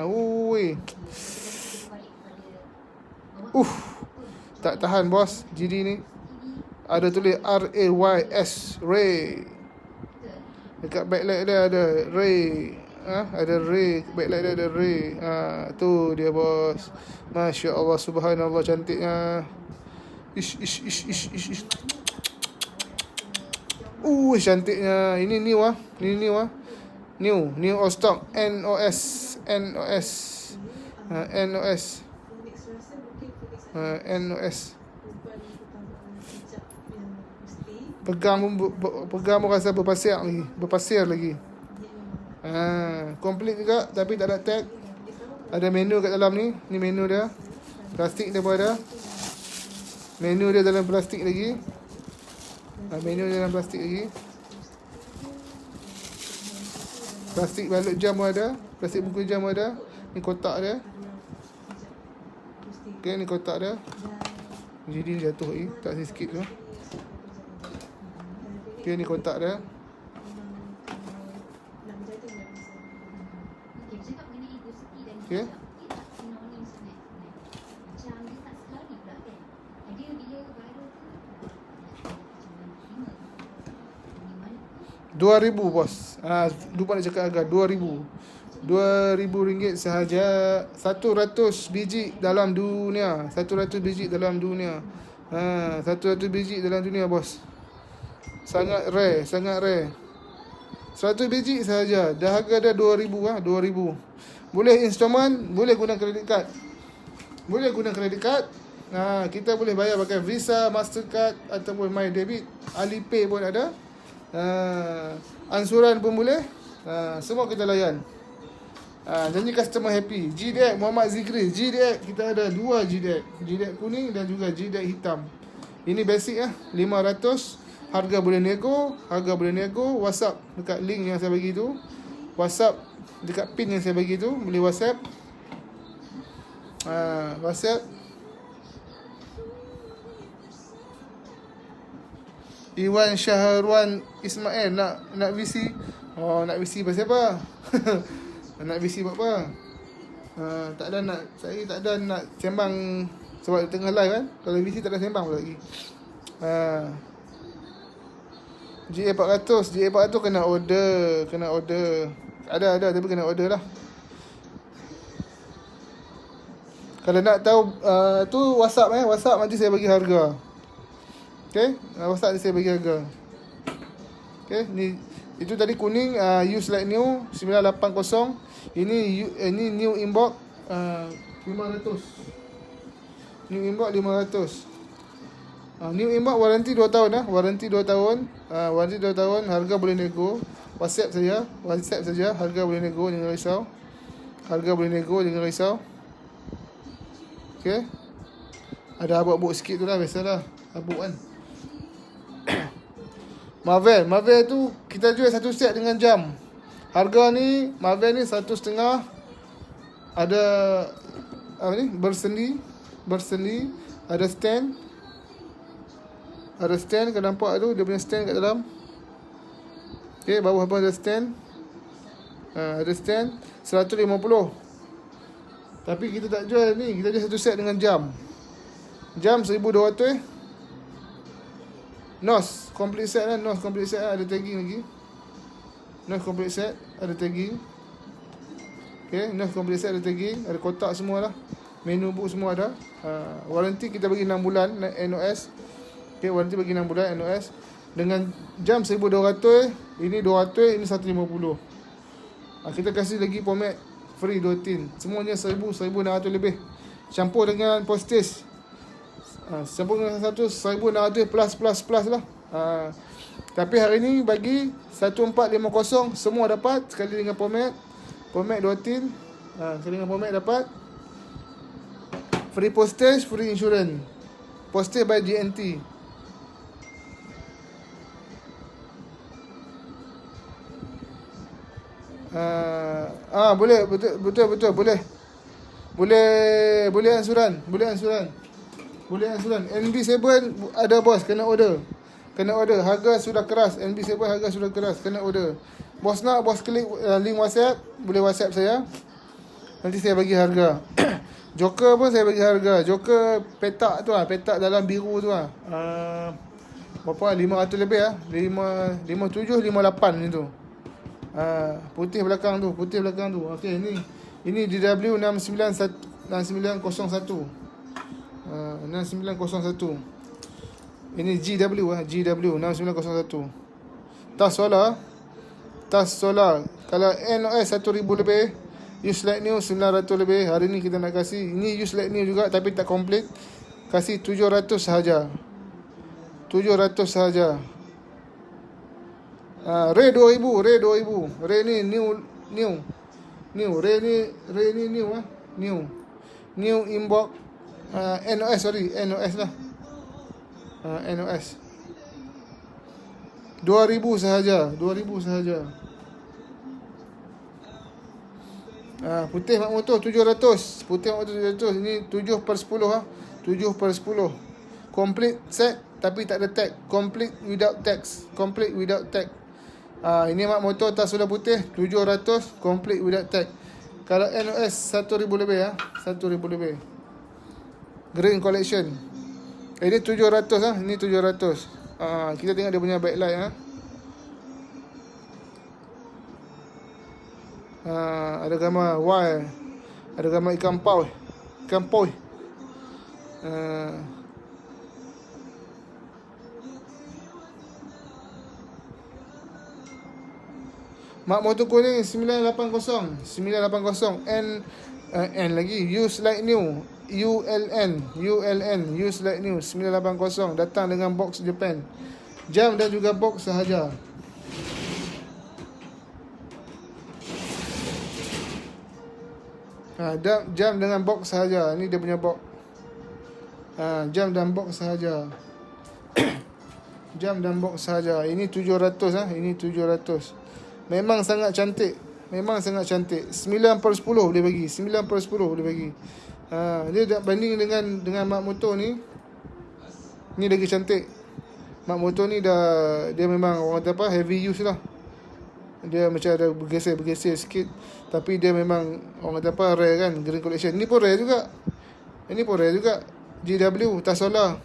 Ui. Tak tahan bos GD ni. Ada tulis RAYS, Ray. Dekat backlight dia ada Ray. Ada Ray, backlight dia ada Ray. Tu dia bos. Masya Allah, subhanallah, cantiknya. Ish. Cantiknya. Ini new New all stock. NOS. Pegang pun rasa berpasir lagi. Complete juga tapi tak ada tag. Ada menu kat dalam ni. Ni menu dia. Plastik dia pun ada. Menu dia dalam plastik lagi. Plastik balut jam pun ada. Plastik bungkus jam pun ada. Ni kotak dia. Okay, ni kotak dia. Jadi ni jatuh lagi. Tak sikit tu. Okay, ni kotak dia. Okay. RM2,000 bos. Lupa nak cakap harga. RM2,000 sahaja. 100 biji dalam dunia. 100 biji dalam dunia. 100 biji dalam dunia bos. Sangat rare. 100 biji sahaja. Dah harga dia RM2,000 RM2,000. Boleh installment, boleh guna kredit card. Kita boleh bayar pakai Visa, Mastercard ataupun My Debit. Alipay pun ada. Ansuran pun boleh. Semua kita layan. Janji customer happy. GDX Muhammad Zikri. GDX kita ada 2 GDX. GDX kuning dan juga GDX hitam. Ini basic 500. Harga boleh nego. WhatsApp dekat link yang saya bagi tu. WhatsApp dekat pin yang saya bagi tu. Boleh WhatsApp. WhatsApp. Iwan Syaharwan Ismail nak VC. Nak VC pasal apa? Nak VC buat apa? Saya tak ada nak sembang sebab tengah live kan. Kalau VC tak ada sembang pula lagi. GA400 kena order. Ada tapi kena order lah. Kalau nak tahu tu WhatsApp nanti saya bagi harga. Okay, WhatsApp nanti saya bagi harga. Okay, ni itu tadi kuning use like new 980. Ini new inbox 500. New inbox 500. New inbox warranty 2 tahun warranty 2 tahun. Warranty 2 tahun, harga boleh nego. WhatsApp saja, harga boleh nego, jangan risau. Okay. Ada abuk-abuk sikit tu lah, biasalah. Abuk kan. Marvel tu kita jual satu set dengan jam. Harga ni Marvel ni 1.5. Ada apa ni? Bersendi. Ada stand. Kau nampak tu dia punya stand kat dalam. Okay, bawah pun ada stand. Ada stand 150. Tapi kita tak jual ni, kita jual satu set dengan jam. Jam 1,200. NOS complete set ada tagging lagi. NOS complete set ada tagging. Okay, NOS complete set ada tagging, ada kotak semua lah. Menu book semua ada. Warranty kita bagi 6 bulan NOS. Okay, warranty bagi 6 bulan NOS. Dengan jam 1,200, ini 200, ini 150. Kita kasih lagi pomade free 2 tin. Semuanya 1,600 lebih. Campur dengan postage. Campur dengan 1,600 plus lah. Tapi hari ni bagi 1,450 semua dapat sekali dengan pomade 2 tin. Sekali dengan pomade dapat free postage, free insurance. Postage by GNT. Boleh, betul boleh. Boleh ansuran. NB7 ada bos, kena order. Harga sudah keras. NB7 harga sudah keras, kena order. Bos nak, bos klik link WhatsApp, boleh WhatsApp saya. Nanti saya bagi harga. Joker pun saya bagi harga. Joker petak tu petak dalam biru tu berapa? 500 lebih 57, 58 ni tu. Putih belakang tu. Okey, ini DW 6901. 6901. Ini GW 6901. Tas solar. Kalau NOS 1000 lebih, use light new 900 lebih. Hari ni kita nak kasih, ini use light new juga tapi tak komplit. Kasih 700 sahaja. Ray 2000. Ray ni new. Ray ni new inbox. NOS lah. NOS 2000 sahaja. Putih mak motor 700. Ini 7/10 7/10. Complete set tapi tak ada tag. Complete without tag. Ini mak motor tas sudah putih 700, complete without tag. Kalau NOS 1000 lebih 1000 lebih. Green collection. Ini 700 ini 700. Kita tengok dia punya backlight ada gambar Y, ada gambar ikan poi. Mak motor kuning 980 N lagi, use like new, ULN use like new 980, datang dengan box Japan, jam dan juga box sahaja. Jam dengan box sahaja. Ini dia punya box. Jam dan box sahaja. Jam dan box sahaja. Ini 700 ini 700. Memang sangat cantik. 9/10 boleh bagi. 9/10 boleh bagi. Dia dah banding dengan mak motor ni. Ni lagi cantik. Mak motor ni dia memang orang kata apa, heavy use lah. Dia macam ada bergeser sikit. Tapi dia memang orang kata apa, rare kan. Green collection. Ni pun rare juga. GW tas solar.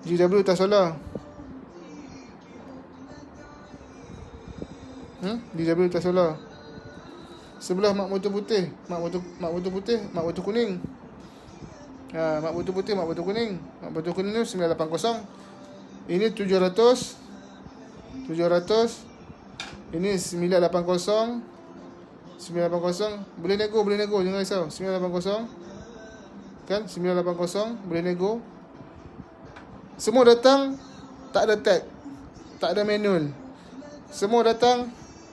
DW tas solar. Sebelah mak motor putih, mak motor kuning. Mak motor putih, mak motor kuning. Mak motor kuning ni 980. Ini 700. Ini 980. Boleh nego, jangan risau. 980. Kan 980 boleh nego. Semua datang tak ada tag, tak ada manual. Semua datang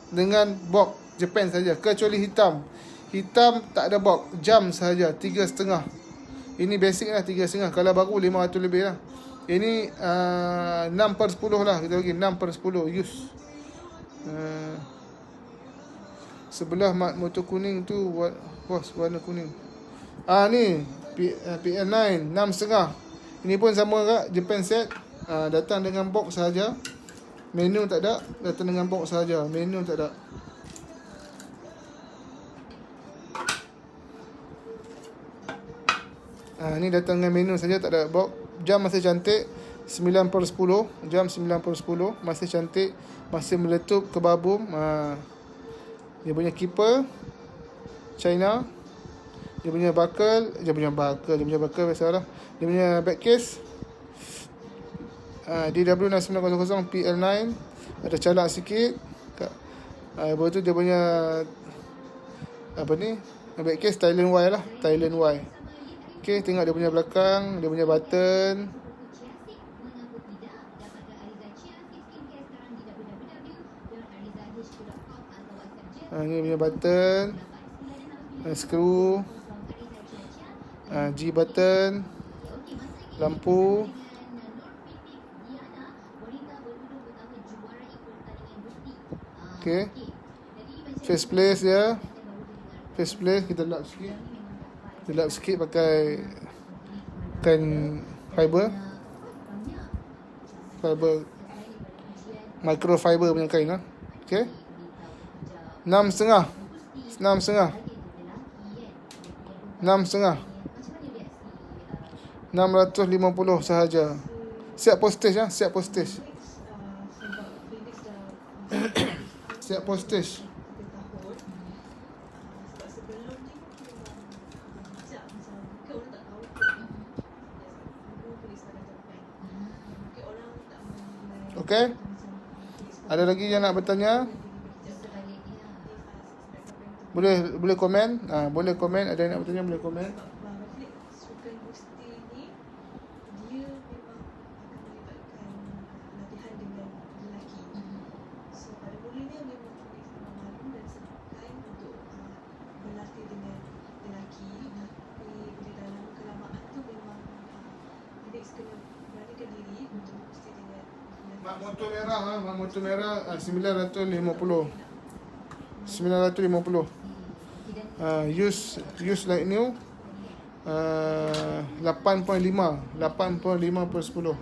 dengan box Japan saja, kecuali hitam tak ada box, jam sahaja 3.5. Ini basic lah 3.5. Kalau baru 500 lebih lah. Ini 6/10 lah, kita bagi 6/10 use. Sebelah motor kuning tu bos, warna kuning. Ni PL9 6.5. Ini pun sama juga, Japan set. Datang dengan box sahaja. Menu tak ada, datang dengan box sahaja. Menu tak ada. Ni datang dengan menu saja, tak ada box. Jam masih cantik 9/10. Jam 9/10 masih cantik, masih meletup ke babum. Dia punya keeper China. Dia punya buckle biasalah. Dia punya back case DW 6900 PL9. Ada calak sikit. Lepas tu dia punya back case Thailand Y lah, Thailand Y. Okay, tengok dia punya belakang, dia punya button. Ni punya button, screw, G button, lampu. Okay, Face place dia. Face place kita lap sikit. Kita lap sikit pakai kain fiber. Microfiber punya kain lah. Okey. 6,5. 650 sahaja. Siap postage ya, siap postage. Siap postage. Okey. Ada lagi yang nak bertanya? Boleh komen. Boleh komen. Ada yang nak bertanya boleh komen. Sukan gusti ni dia memang akan melibatkan latihan dengan lelaki. So pada mulanya memang Felix memang malu dan segan untuk berlatih dengan lelaki. Tapi bila dalam kelamaan tu memang Felix kena beranikan diri untuk gusti dengan lelaki. Mak motor merah 950. 950. Use like new. 8.5 per 10.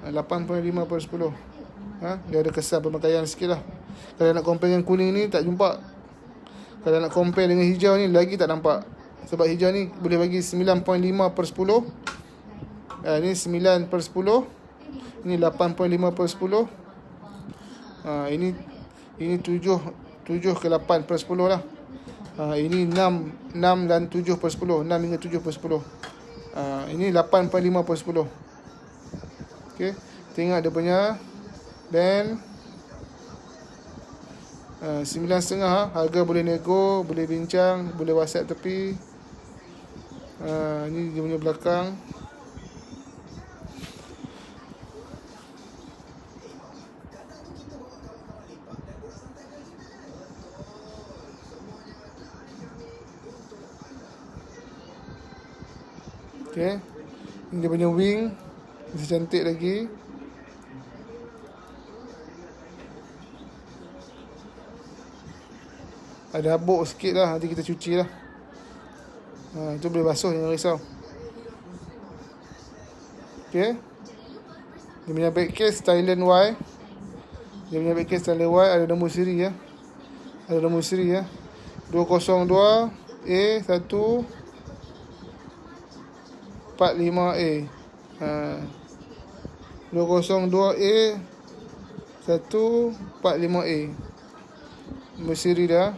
8.5 per 10. Dia ada kesan pemakaian sikit lah. Kalau nak compare dengan kuning ni tak jumpa. Kalau nak compare dengan hijau ni lagi tak nampak. Sebab hijau ni boleh bagi 9.5 per 10. Ni 9 per 10. Ini 8.5 per 10. Ini 7 ke 8 per 10 lah. Ini 6 dan 7 per 10. 6 hingga 7 per 10. Ini 8.5 per 10. Okay. Tengok dia punya band. 9.5. Harga boleh nego, boleh bincang, boleh WhatsApp tepi. Ini dia punya belakang. Okay. Ini dia punya wing. Masih cantik lagi. Ada habuk sikit lah. Nanti kita cuci lah. Itu boleh basuh, jangan risau. Okay. Dia punya back case Thailand Y. Dia punya back case Thailand Y. Ada nombor siri ya. Ada nombor siri ya. 202 A1 45A. 202A 145A. Bersiri dah.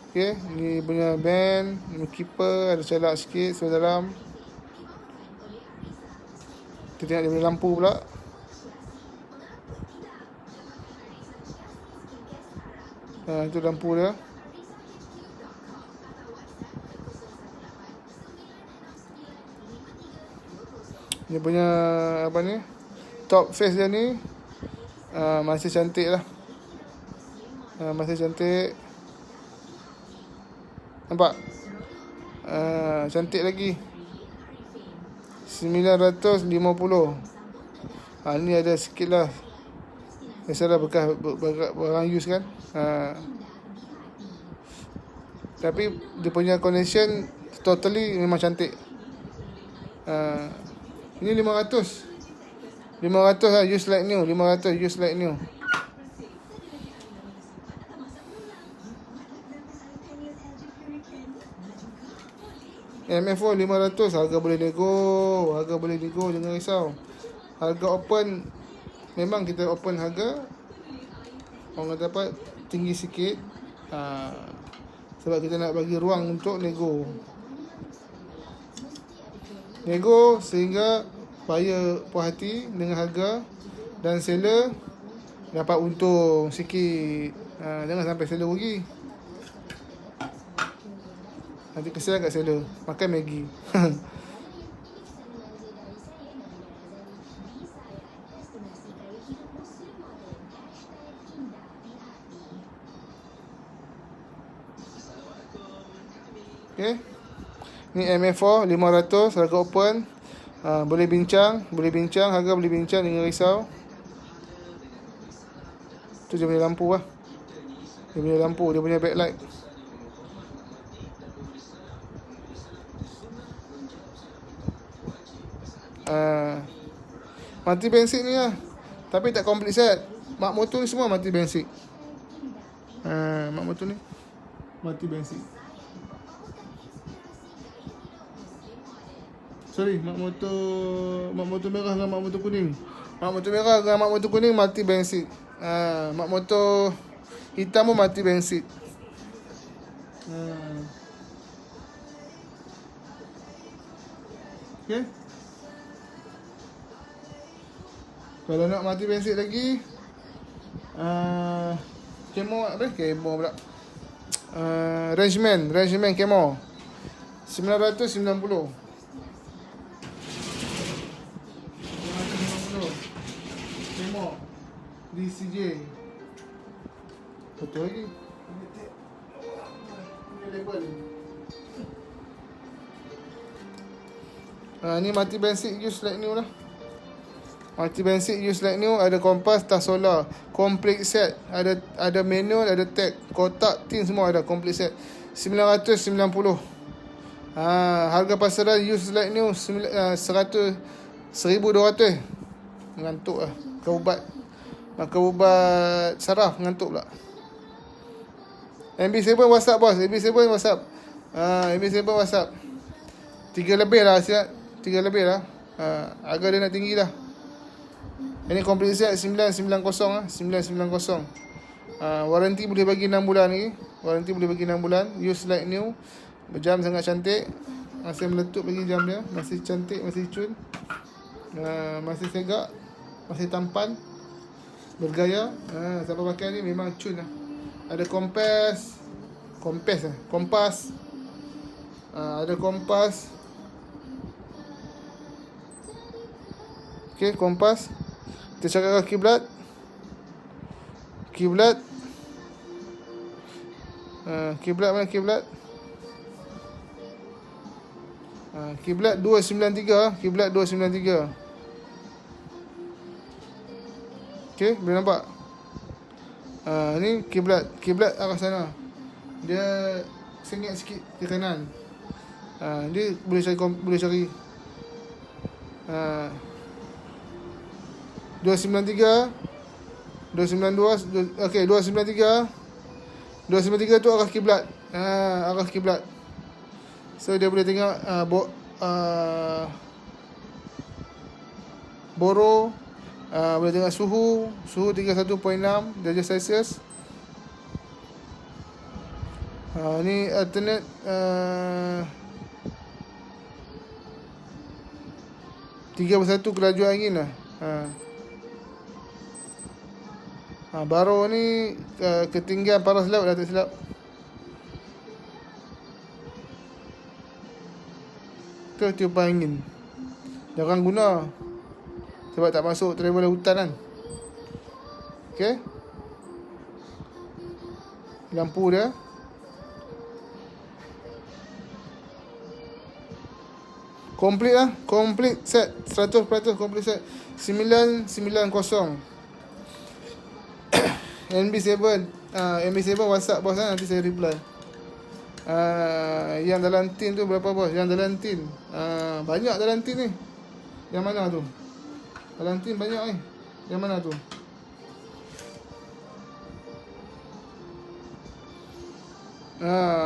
Okay, ni punya band, keeper ada celak sikit sebelah dalam. Kita tengok dia punya lampu pula. Itu lampu dia. Dia punya apa ni, top face dia ni masih cantik lah. Masih cantik. Nampak? Cantik lagi. 950. Ni ada sikit lah. Biasalah bekas barang use kan. Tapi dia punya condition totally memang cantik. Ini 500 lah, use like new. 500 use like new. MF4 500. Harga boleh nego. Jangan risau. Harga open, memang kita open harga. Orang dapat tinggi sikit. Sebab kita nak bagi ruang untuk nego sehingga buyer puas hati dengan harga dan seller dapat untung sikit. Jangan sampai seller rugi. Nanti kesian kat seller makan Maggi. Okay. Ni MF4 500 harga open. Boleh bincang, harga boleh bincang, jangan risau. Tu dia punya lampu lah. Dia punya lampu, dia punya backlight. Mati basic ni lah. Tapi tak complete set. Mak motor ni semua mati basic. Mak motor ni mati basic. Sorry, mak motor merah dengan mak motor kuning. Mak motor merah dengan mak motor kuning mati basic. Mak motor hitam pun mati basic. Okay. Kalau nak mati basic lagi, Camo apa? Camo pula. Rangeman Camo 990. Camo DCJ. Betul lagi. Ini label ni. Ni mati basic use like new lah. Mati basic use like new. Ada kompas, tas solar, complete set. Ada manual, ada tag, kotak, tin semua ada complete set. 990. Harga pasaran use like new 1,200. Ngantuk lah. Makan ubat saraf, ngantuk pula. MB7 WhatsApp bos. MB7 WhatsApp. MB7 WhatsApp. 3 lebih lah siap. 3 lebih lah. Harga dia nak tinggi lah. Ini complete set 990 lah. 990. Warranty boleh bagi 6 bulan lagi. Warranty boleh bagi 6 bulan. Use like new. Jam sangat cantik. Masih meletup lagi jam dia. Masih cantik, masih cun. Masih segak. Masih tampan. Bergaya. Siapa pakai ni memang cun lah. Ada kompas. Kompas. Ada kompas. Okay, kompas. Kita cakap kiblat. Kiblat mana kiblat? Kiblat 293. Kiblat 293. Okay, boleh nampak? Ni kiblat. Kiblat arah sana. Dia sengit sikit ke kanan. Dia boleh cari 293, 292, okey 293. 293 tu arah kiblat. Arah kiblat. So dia boleh tengok boro, boleh tengok suhu 31.6 darjah Celsius. Ni alternate 31 kelajuan angin lah. Baro ni ketinggian paras laut dah tak silap. Tu tiupan angin. Jangan guna sebab tak masuk travel hutan kan. Okay. Lampu dia. Complete lah. Complete set. 100% complete set. 990. MB7 MB7 WhatsApp bos lah. Nanti saya reply. Yang dalam tin tu berapa bos? Yang dalam tin banyak dalam tin ni. Yang mana tu? Dalam tin banyak ni. Yang mana tu?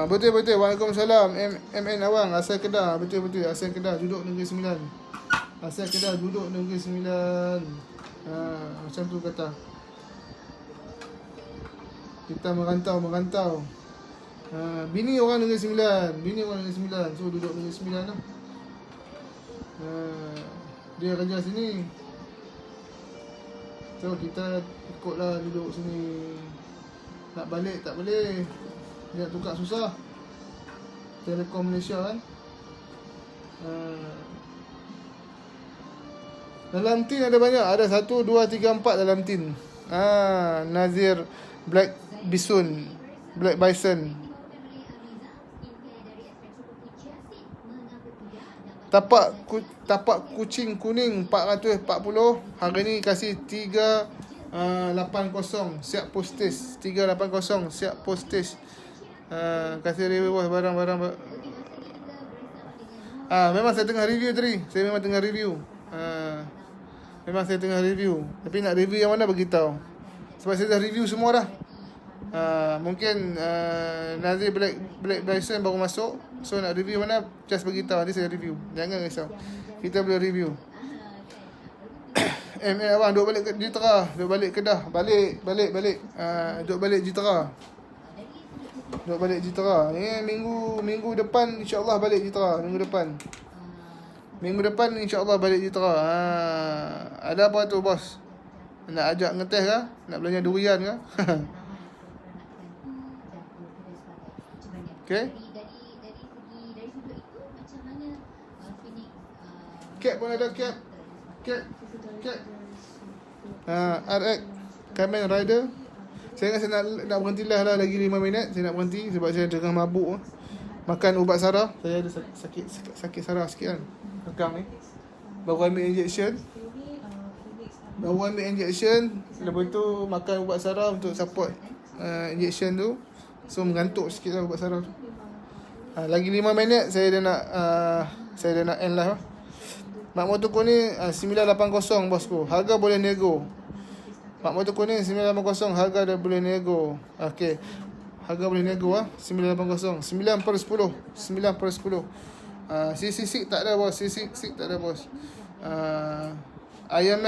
Betul. Waalaikumsalam. MN Awang, asal Kedah. Betul. Asal Kedah, duduk Negeri Sembilan. Asal Kedah, duduk Negeri Sembilan. Macam tu kata. Kita merantau. Bini orang Negeri Sembilan. So duduk Negeri Sembilan lah. Dia kerja sini. So kita ikutlah duduk sini. Nak balik tak boleh. Dia tukar susah. Telekom Malaysia kan. Dalam tin ada banyak. Ada 1, 2, 3, 4 dalam tin. Nazir Black Bison. Tapak kucing kuning 440. Harga ni kasih 80 siap postage. 380 siap postage. Kasih review bos barang-barang. Memang saya tengah review tadi. Saya memang tengah review. Memang saya tengah review. Tapi nak review yang mana beritahu. Sebab saya dah review semua dah. Mungkin Nazir Black Bison baru masuk. So nak review mana, just beritahu. Nanti saya review. Jangan risau. Kita boleh review. Abang duduk balik ke Jitera. Duduk balik Kedah. Balik. Duduk balik Jitera. Duduk balik Jitera. Minggu depan insya-Allah balik Jitera. Minggu depan insya-Allah balik Jitera. Ada apa tu bos? Nak ajak ngeteh ke? Nak belanja durian ke? Okay. Cap pun ada cap. RX Kamen Rider. Saya rasa nak berhenti lah lagi 5 minit. Saya nak berhenti sebab saya tengah mabuk. Makan ubat saraf. Saya ada sakit saraf sikit kan. Pegang ni. Baru ambil injection. Lepas tu makan ubat saraf untuk support injection tu. So mengantuk sikit lah ubat saraf tu. Lagi 5 minit saya dah nak end lah. Mak motor kuning 980 bosku. Harga boleh nego. Mak motor kuning 980, harga dah boleh nego. Okey. Harga boleh nego 980. 9 per 10. CC6 tak ada bos. CC6 tak ada bos. Iron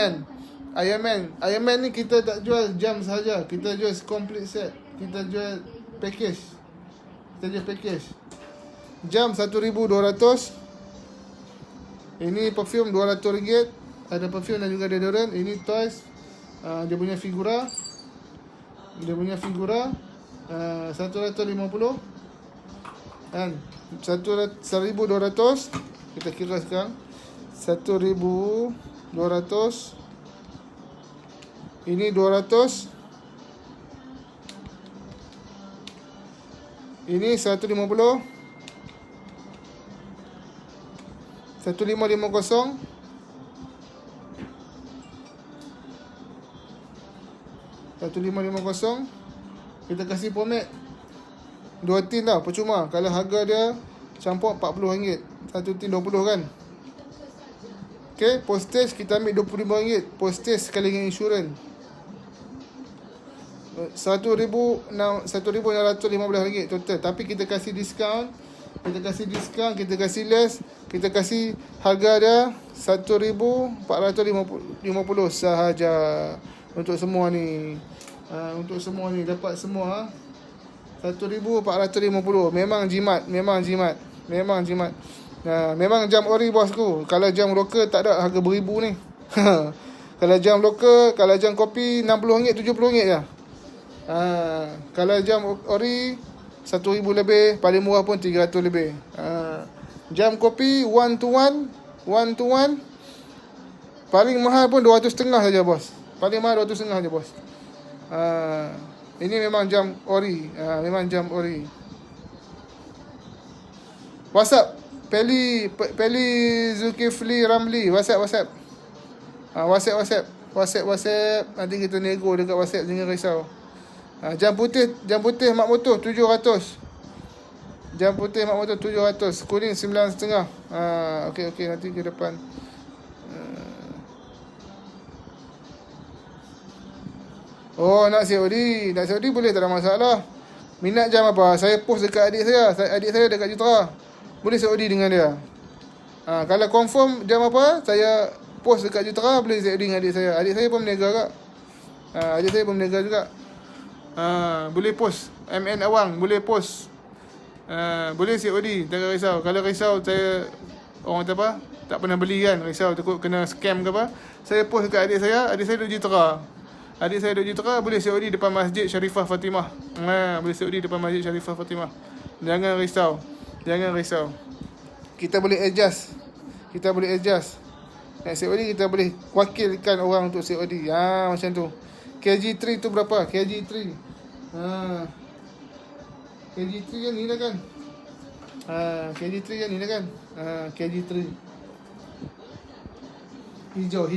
Man ni kita tak jual jam sahaja. Kita jual complete set. Kita jual package. Jam 1,200. Ini perfume RM200. Ada perfume dan juga deodorant. Ini toys. Dia punya figura 150 kan. 1,200. Kita kira sekarang 1,200. Ini 200. Ini 150. 1,550. 1,550. Kita kasih pomade 2 tin tau, percuma. Kalau harga dia campur RM40, 1 tin 20 kan. Okay, postage kita ambil RM25. Postage sekali dengan insurans RM1,615 total. Tapi kita kasih diskaun. Kita kasih less. Kita kasih harga dia RM1,450 sahaja. Untuk semua ni dapat semua RM1,450. Memang jimat. Memang jam ori bosku. Kalau jam lokal tak ada harga beribu ni. Kalau jam lokal, kalau jam kopi RM60, RM70 je. Kalau jam ori RM1,000 lebih, paling murah pun RM300 lebih. Jam kopi one to one, paling mahal pun RM200.5 saja bos. Paling mahal RM200.5 saja bos. Ini memang jam ori. WhatsApp Peli Zulkifli Ramli. WhatsApp. WhatsApp. Nanti kita nego dekat WhatsApp, jangan risau. Jam putih mak motor 700. Jam putih mak motor 700. Kuning 9.5. Okey nanti ke depan. Nak COD boleh, tak ada masalah. Minat jam apa? Saya post dekat adik saya. Adik saya dekat Jutera. Boleh COD dengan dia. Kalau confirm jam apa, saya post dekat Jutera, boleh COD dengan adik saya. Adik saya pun berniaga juga. Boleh post MN Awang, boleh post. Boleh COD, jangan risau. Kalau risau saya orang kata apa, tak pernah beli kan, risau takut kena scam ke apa, saya post dekat adik saya duduk Jutera. Adik saya duduk Jutera, boleh COD depan Masjid Sharifah Fatimah. Boleh COD depan Masjid Sharifah Fatimah. Jangan risau. Kita boleh adjust. Nak COD kita boleh wakilkan orang untuk COD. Macam tu. KG3 tu berapa? KG3 kan ni lah kan. KG3 kan ni lah kan. KG3 hijau.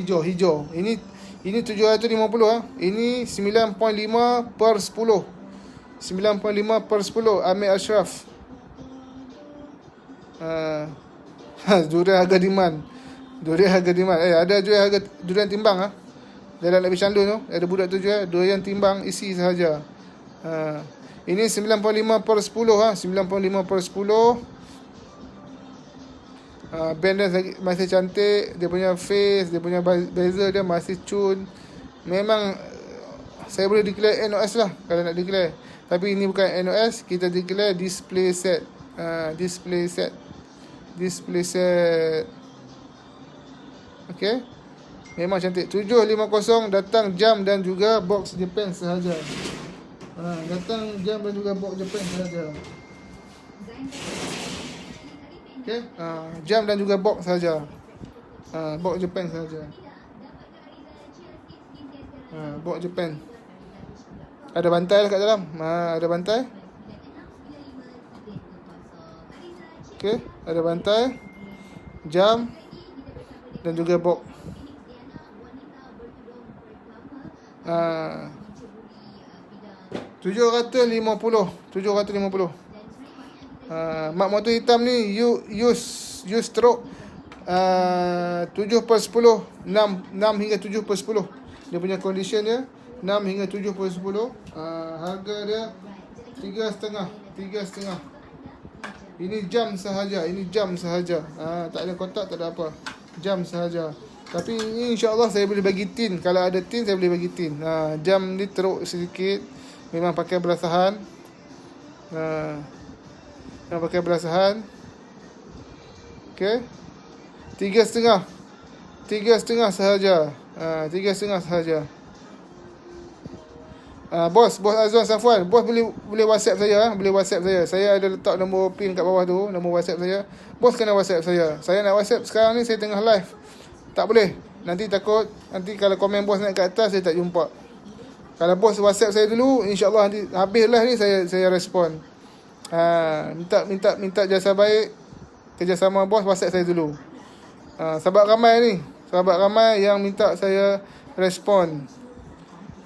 Ini 750 ah. Ini 9.5 per 10. 9.5 per 10 Amir Ashraf. Durian harga demand. Durian harga demand. Ada jual harga durian timbang ah. Dalam Nabi Candun tu ada budak tu jual durian timbang isi sahaja. Ini 9.5 per 10 ah. 9.5 per 10. Band dia masih cantik. Dia punya face, dia punya bezel dia masih cun. Memang saya boleh declare NOS lah kalau nak declare. Tapi ini bukan NOS, kita declare display set. Display set. Okay. Memang cantik. 750 datang jam dan juga box Japan sahaja. Datang jam dan juga box Japan sahaja. Okay. Jam dan juga box sahaja. Box Japan sahaja. Box Japan. Ada bantai kat dalam. Ada bantai. Okay. Ada bantai, jam dan juga box. 750. Mak motor hitam ni use stroke 7 per 10, 6 hingga 7 per 10. Dia punya condition dia 6 hingga 7 per 10. Harga dia 3.5. Ini jam sahaja. Tak ada kotak, tak ada apa. Jam sahaja. Tapi ini insya-Allah saya boleh bagi tin. Kalau ada tin saya boleh bagi tin. Jam ni teruk sedikit. Memang pakai belasahan. Memang pakai belasahan. Okey. 3.5. 3.5 sahaja. 3.5 sahaja. Bos Azwan Safwan, bos boleh WhatsApp saya, boleh WhatsApp saya. Saya ada letak nombor pin kat bawah tu, nombor WhatsApp saya. Bos kena WhatsApp saya. Saya nak WhatsApp sekarang ni, saya tengah live. Tak boleh. Nanti takut kalau komen bos naik kat atas saya tak jumpa. Kalau bos WhatsApp saya dulu, insya-Allah nanti habis live ni saya respon. Minta jasa baik kerjasama bos, WhatsApp saya dulu. Sahabat ramai yang minta saya respon.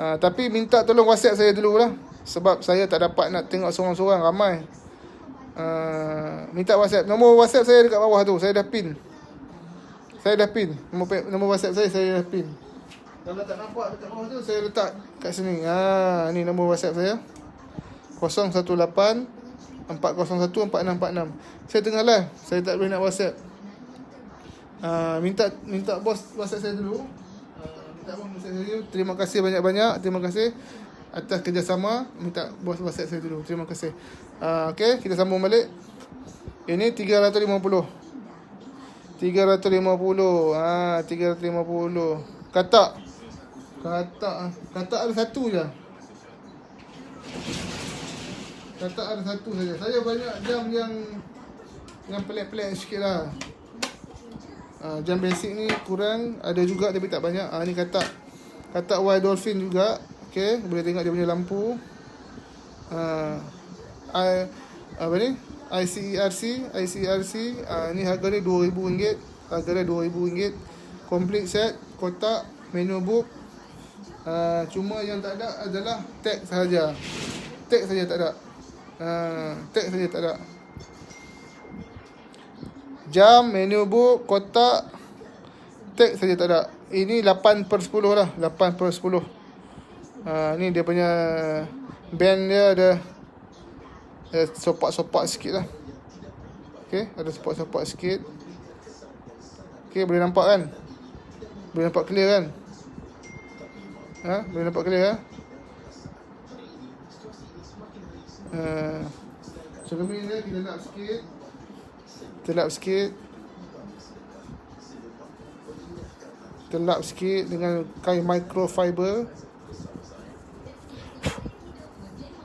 Tapi minta tolong WhatsApp saya dulu lah. Sebab saya tak dapat nak tengok seorang-seorang, ramai. Minta WhatsApp. Nombor WhatsApp saya dekat bawah tu. Saya dah pin. Nombor WhatsApp saya dah pin. Kalau tak nampak dekat bawah tu, saya letak kat sini. Ni nombor WhatsApp saya. 018 401 4646. Saya tengah live. Saya tak boleh nak WhatsApp. Minta bos WhatsApp saya dulu. Terima kasih banyak-banyak. Terima kasih atas kerjasama. Minta bos WhatsApp saya dulu. Terima kasih. Okay, kita sambung balik. Ini 350. 350. Katak ada satu je. Katak ada satu saja. Saya banyak jam yang pelik-pelik sikit lah. Jam basic ni kurang. Ada juga tapi tak banyak. Ni katak Y Dolphin juga. Okay, boleh tengok dia punya lampu. Apa ni? ICERC. Ni harga dia RM2,000. Harga dia RM2,000. Complete set, kotak, menu book. Cuma yang tak ada adalah tag sahaja. Tag saja tak ada. Jam, menu book, kotak, tag saja tak ada. Ini 8 per 10 lah. 8 per 10. Ni dia punya band dia ada sopak-sopak sikit lah. Okay, ada sopak-sopak sikit. Okay, boleh nampak kan? Boleh nampak clear kan? Boleh nampak clear kan? Cermin dia kita lap sikit. Telap sikit dengan kain microfiber.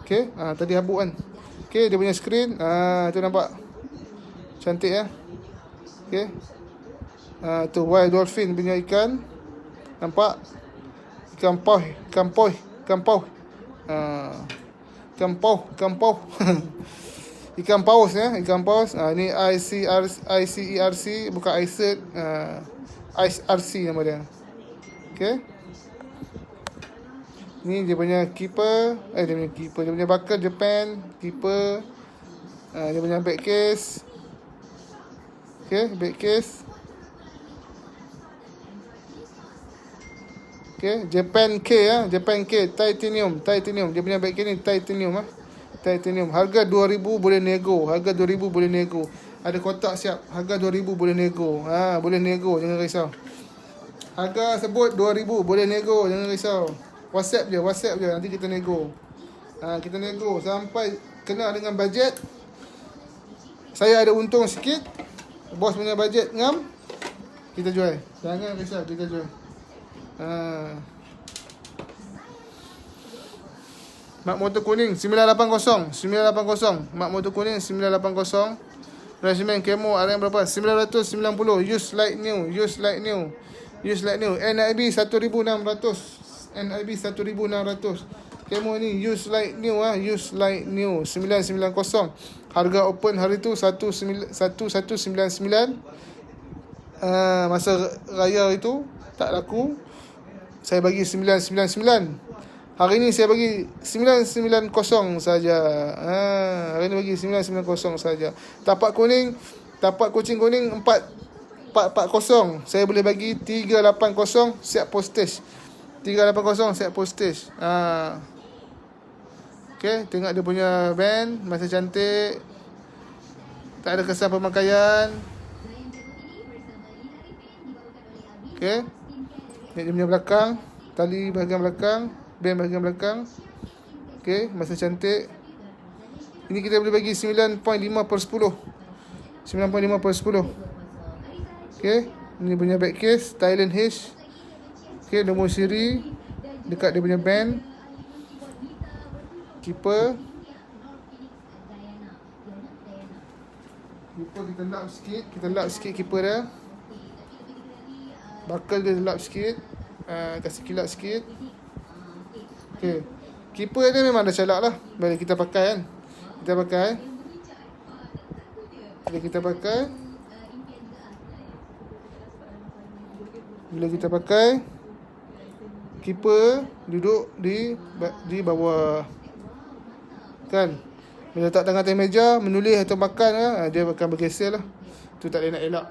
Okay, tadi habuk kan. Okay, dia punya screen. Tu nampak cantik ya. Okay, tu Y Dolphin punya ikan. Nampak? Ikan pau. Ikan paus ya, ikan paus. Ni ICERC bukan ICERT, ICERC nama dia. Okey. Ni dia punya keeper. Dia punya bakal Japan. Keeper. Dia punya back case. Okay, back case. Okay, Japan K Japan K. Titanium. Dia punya back case ni titanium Titanium. Harga 2,000 boleh nego. Ada kotak siap. Harga 2,000 boleh nego. Boleh nego, jangan risau. Harga sebut 2,000 boleh nego, jangan risau. WhatsApp je nanti kita nego. Kita nego sampai kena dengan bajet. Saya ada untung sikit. Bos punya bajet ngam. Kita jual. Jangan risau, kita jual. Mak motor kuning 980. Mak motor kuning 980. Regiment Camo RM berapa? 990. Use like new. NIB 1,600. Camo ni use like new 990. Harga open hari tu 1199. Masa raya itu tak laku. Saya bagi 999. Hari ni saya bagi 990 saja. Hari ni bagi 990 saja. Tapak kucing kuning 440. Saya boleh bagi 380 siap postage. 380 siap postage. Okay, tengok dia punya band, masih cantik. Tak ada kesan pemakaian. Okay. Dia punya belakang, tali bahagian belakang, band bahagian belakang. Okay, masih cantik. Ini kita boleh bagi 9.5/10. 9.5/10. Okay, ini punya back case Thailand H. Okay, nombor siri dekat dia punya band. Keeper kita lap sikit keeper dia. Bakal dia lap sikit. Kasih kilat sikit. Okay, keeper dia memang dah calak lah. Bila kita pakai kan. Bila kita pakai keeper duduk di bawah kan. Bila letak tangan atas meja menulis atau makan dia akan bergeser lah. Tu tak boleh nak elak.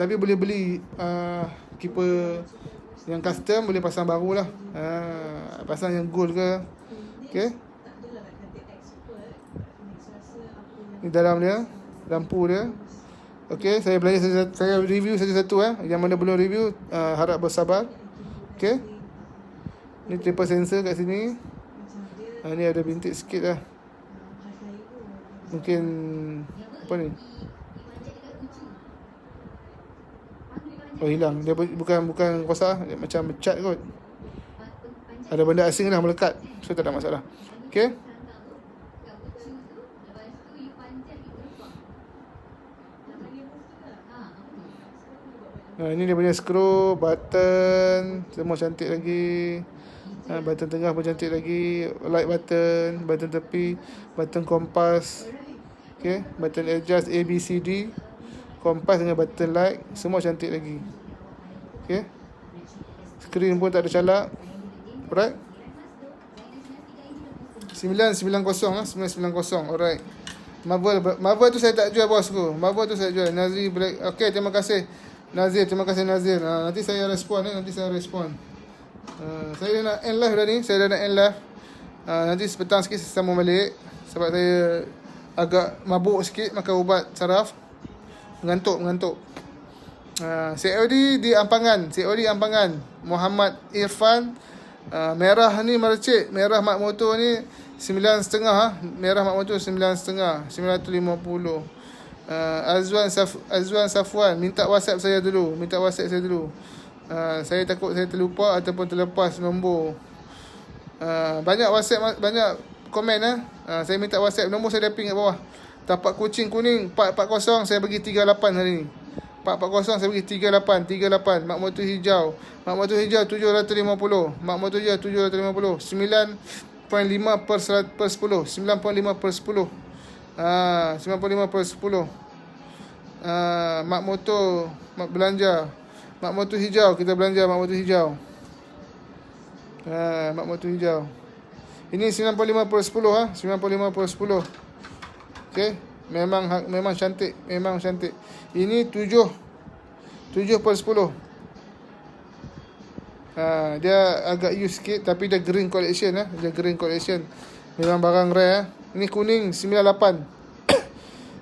Tapi boleh beli keeper yang custom, boleh pasang baru lah. Pasang yang gold ke. Okay, ni dalam dia, lampu dia. Okay, saya belajar saya review satu-satu. Yang mana belum review harap bersabar. Okay, ni triple sensor kat sini. Ni ada bintik sikit lah. Mungkin apa ni? Oh, hilang. Dia bukan rosak, dia macam cat kot. Ada benda asing dah melekat. So tak ada masalah. Okay, ini dia punya skru, button, semua cantik lagi. Button tengah pun cantik lagi. Light button, button tepi, button kompas. Okay, button adjust A, B, C, D. Kompas dengan button light, semua cantik lagi. Okay, skrin pun tak ada calak. Alright, 990. Alright, Marvel tu saya tak jual bosku. Marvel tu saya jual. Nazri Black. Okay, terima kasih Nazir. Nanti saya respon. Saya dah nak end live dah ni. Nanti petang sikit saya sambung balik. Sebab saya agak mabuk sikit makan ubat saraf. Mengantuk. COD di Ampangan. Muhammad Irfan. Merah ni mercik. Merah mak motor ni 9.5. Merah mak motor 9.5. 950. Azwan Safwan minta WhatsApp saya dulu. Saya takut saya terlupa ataupun terlepas nombor. Banyak WhatsApp, banyak komen saya minta WhatsApp. Nombor saya dah ping kat bawah. Tapak kucing kuning 440 saya bagi 38 hari ni. 440 saya bagi 38. Mak motor hijau 750. 9.5/10. 9.5/10. 9.5/10. Mak motor belanja. Mak motor hijau kita belanja mak motor hijau. Mak motor hijau. Ini 95/10 ha. 95/10. Okey. Memang cantik. Memang cantik. Ini 7/10. Dia agak use sikit tapi dia green collection lah. Dia green collection. Memang barang rare. Ini kuning 98.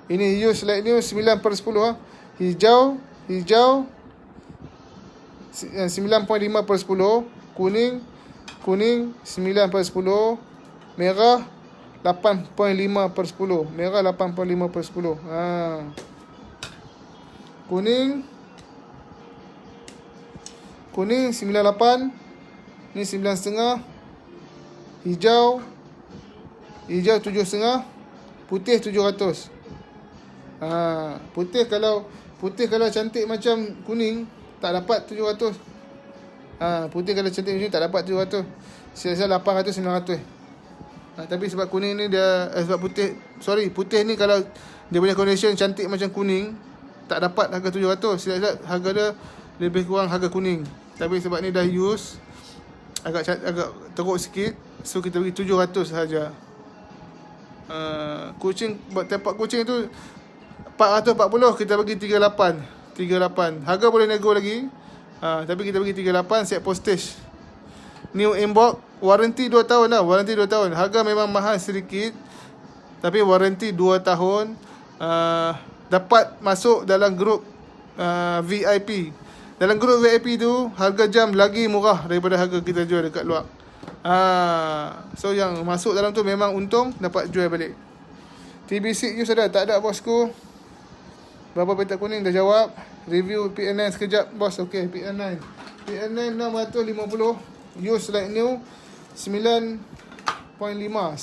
Ini use light new 9/10 ha. Hijau 9.5/10. Kuning 9/10. Merah 8.5/10. Merah 8.5/10. Kuning 98. Ni 9.5. Hijau 7.5. Putih 700. Putih kalau cantik macam kuning tak dapat 700. Putih kalau cantik macam ni tak dapat 700. Saya 800 900. Tapi sebab kuning ni dia sebab putih ni kalau dia punya condition cantik macam kuning tak dapat harga 700. Silap harga dia lebih kurang harga kuning. Tapi sebab ni dah use agak teruk sikit, so kita bagi 700 saja. Kucing buat tapak kucing tu 440, kita bagi 38. Harga boleh nego lagi. Tapi kita bagi 38 set postage. New inbox, warranty 2 tahun lah. Warranty 2 tahun. Harga memang mahal sedikit, tapi warranty 2 tahun. Dapat masuk dalam grup VIP. Dalam grup VIP tu harga jam lagi murah daripada harga kita jual dekat luar. So yang masuk dalam tu memang untung, dapat jual balik. TBC use ada? Tak ada bosku. Berapa petak kuning dah jawab. Review PN9 sekejap bos. Okey, PN9 650. Use like new 9.5. 9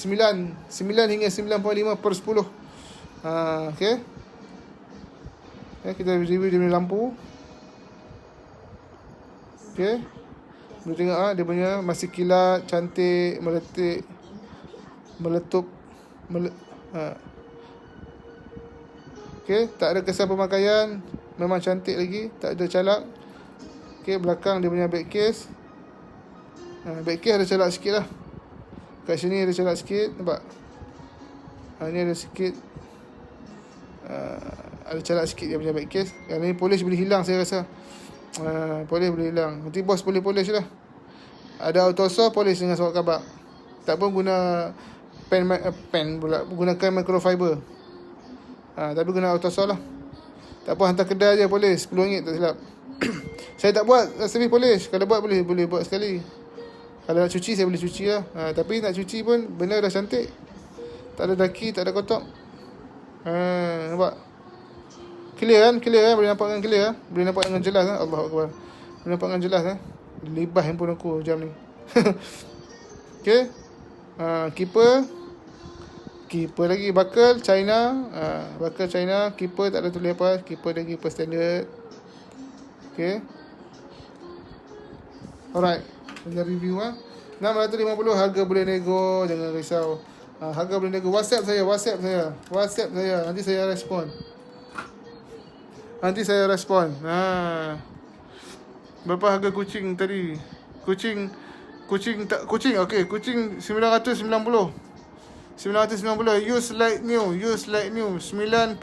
hingga 9.5/10. Okey. Kita review dia punya lampu. Okey. Boleh tengok dia punya masih kilat, cantik, meletup. Okey, tak ada kesan pemakaian, memang cantik lagi, tak ada calak. Okey, belakang dia punya back case. Back case ada calak sikit lah. Kat sini ada calak sikit, nampak? Ni ada sikit. Ada calak sikit dia punya back case. Yang ni polish boleh hilang saya rasa. Polish boleh hilang. Nanti bos boleh polish lah. Ada auto saw, polish dengan sawak kabak. Tak pun guna pen pula, gunakan microfiber. Tapi guna auto saw lah. Tak apa, hantar kedai je polish, RM10 tak silap. Saya tak buat servis polish. Kalau buat boleh buat sekali. Kalau nak cuci saya boleh cuci lah. Tapi nak cuci pun benda dah cantik. Tak ada daki, tak ada kotak. Nampak? Clear kan? Boleh nampak dengan clear kan? Boleh nampak dengan jelas kan? Allahuakbar. Boleh nampak dengan jelas kan? Libas handphone aku jam ni. Okay. Keeper lagi. Buckle China. Keeper tak ada tulis apa. Keeper dia keeper standard. Okay. Alright. Kita review 650 harga boleh nego. Jangan risau. Harga boleh nego. WhatsApp saya. Nanti saya respon. Berapa harga kucing tadi? Kucing okey, kucing 990. Use like new 9/10.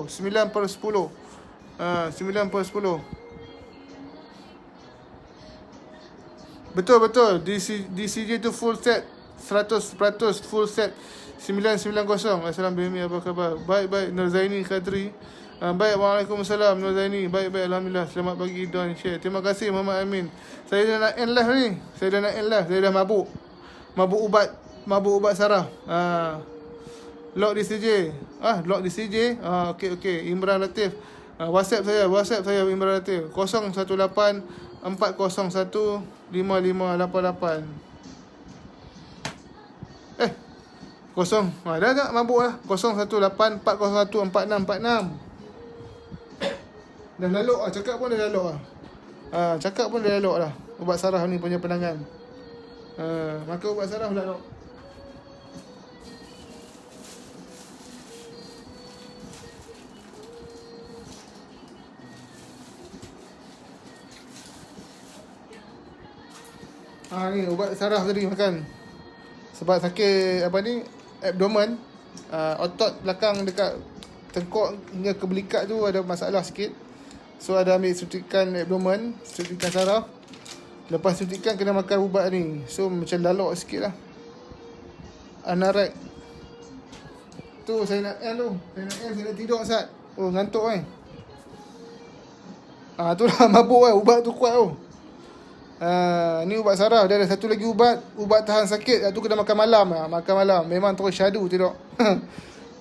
9/10. Betul DCJ tu full set 100% full set 990. Assalamualaikum Bimi, apa khabar? Baik Nurzaini Khadri. Baik, waalaikumsalam Nurzaini. Baik alhamdulillah. Selamat pagi Don Syed. Terima kasih Muhammad Amin. Saya dah nak end live ni. Saya dah mabuk ubat saraf. Lock DCJ. Lock DCJ. Okey. Imran Latif. WhatsApp saya Imran Latif. 018 401 5588. Dah tak mabuk lah. 018 401 4646. Dah lalok lah. Cakap pun dah lalok lah. Ubat saraf ni punya penangan. Maka ubat saraf lalok. Ni ubat saraf tadi makan. Sebab sakit apa ni, abdomen, otot belakang dekat tengkok hingga ke belikat tu ada masalah sikit. So ada ambil suntikan abdomen, suntikan saraf. Lepas suntikan kena makan ubat ni. So macam lalok sikit lah. Anarek. Tu saya nak tu. Saya nak tidur Ustaz. Oh ngantuk kan. Tu lah mabuk kan. Ubat tu kuat tu. Ni ubat saraf. Dia ada satu lagi ubat tahan sakit. Tu kena makan malam lah. Makan malam. Memang terus syadu tidur.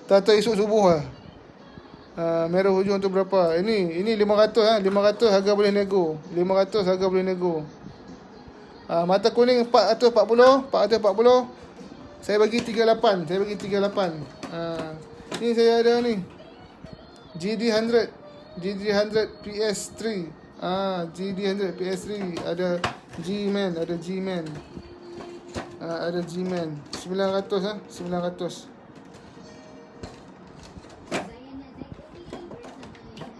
Tak tahu esok subuh lah. Merah hujung tu berapa? Ini 500 500 harga boleh nego. 500 harga boleh nego. Mata kuning 440. Saya bagi 38. Ni saya ada ni. GD100 PS3. GD100 PS3. Ada G-Man. Ada G-Man. 900 900.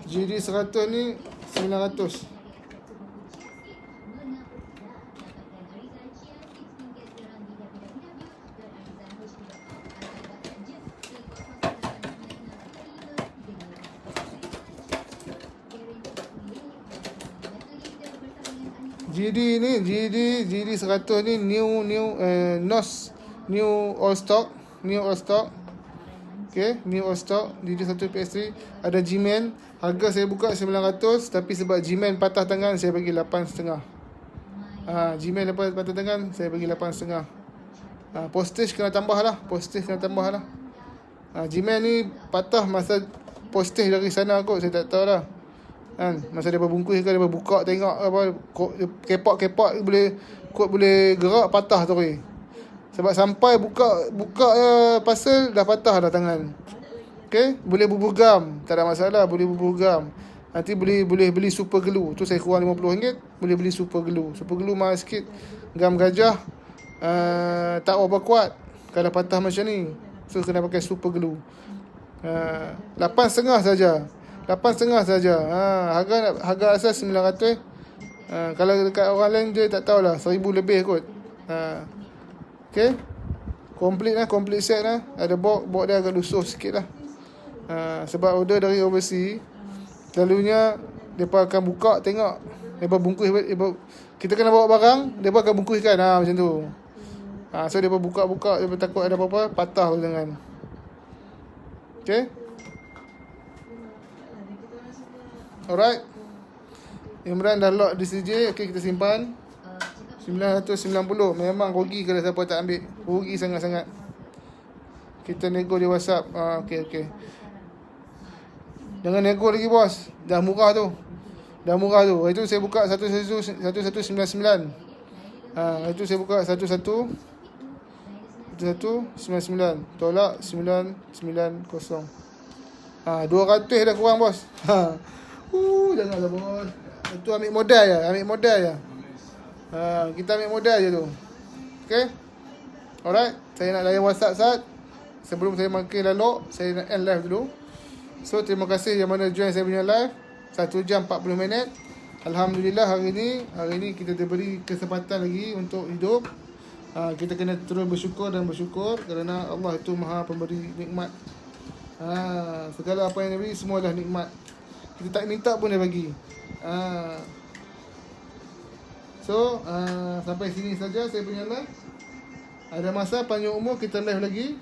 GD100 ni 900. GD 100 ni new all stock. Okay, new all stock. GD 1 PS3 ada G-Man. Harga saya buka 900, tapi sebab G-Man patah tangan saya bagi 8.5. G-Man patah tangan saya bagi 8.5. Postage kena tambah lah. G-Man ni patah masa postage dari sana kot, saya tak tahu lah. Masa dia berbungkus ke, dia buka tengok apa, kepak boleh gerak, patah tu. Sebab sampai buka parcel dah patah dah tangan. Okay, boleh bubuh gam, tak ada masalah, boleh bubuh gam. Nanti boleh beli super glue. Tu saya kurang RM50, boleh beli super glue. Super glue mahal sikit. Gam gajah tak berapa kuat kalau patah macam ni. So kena pakai super glue. 8.5 saja. Harga asas 900. Kalau dekat orang lain dia tak tahulah, 1,000 lebih kot. Okay, complete set lah. Ada box dia agak lusuh sikit lah. Sebab order dari overseas, selalunya mereka akan buka tengok, mereka bungkus, kita kena bawa barang, mereka akan bungkuskan macam tu. So mereka buka, mereka takut ada apa-apa, patah tangan. Okay, alright. Imran dah lock DCJ. Okay, kita simpan 990. Memang rugi kalau siapa tak ambil. Rugi sangat-sangat. Kita nego di WhatsApp. Okay. Jangan nego lagi bos. Dah murah tu. Itu saya buka 1199. Itu saya buka 1199. Tolak 990. 200 dah kurang bos. Janganlah bos. Itu ambil modal je. Kita ambil modal je tu. Okay, alright. Saya nak layan WhatsApp saat. Sebelum saya makin lalok, saya nak end live dulu. So terima kasih yang mana join saya punya live 1 jam 40 minit. Alhamdulillah hari ni kita diberi kesempatan lagi untuk hidup. Kita kena terus bersyukur kerana Allah itu Maha pemberi nikmat. Segala apa yang dia beri semua adalah nikmat. Kita tak minta pun dia bagi. So sampai sini saja saya punya live. Ada masa panjang umur kita live lagi.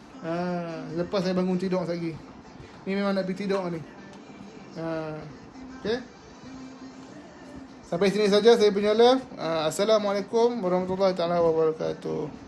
Lepas saya bangun tidur lagi. Ni memang nak pergi tidur ni. Okay, sampai sini saja saya punya live. Assalamualaikum warahmatullahi taala wabarakatuh.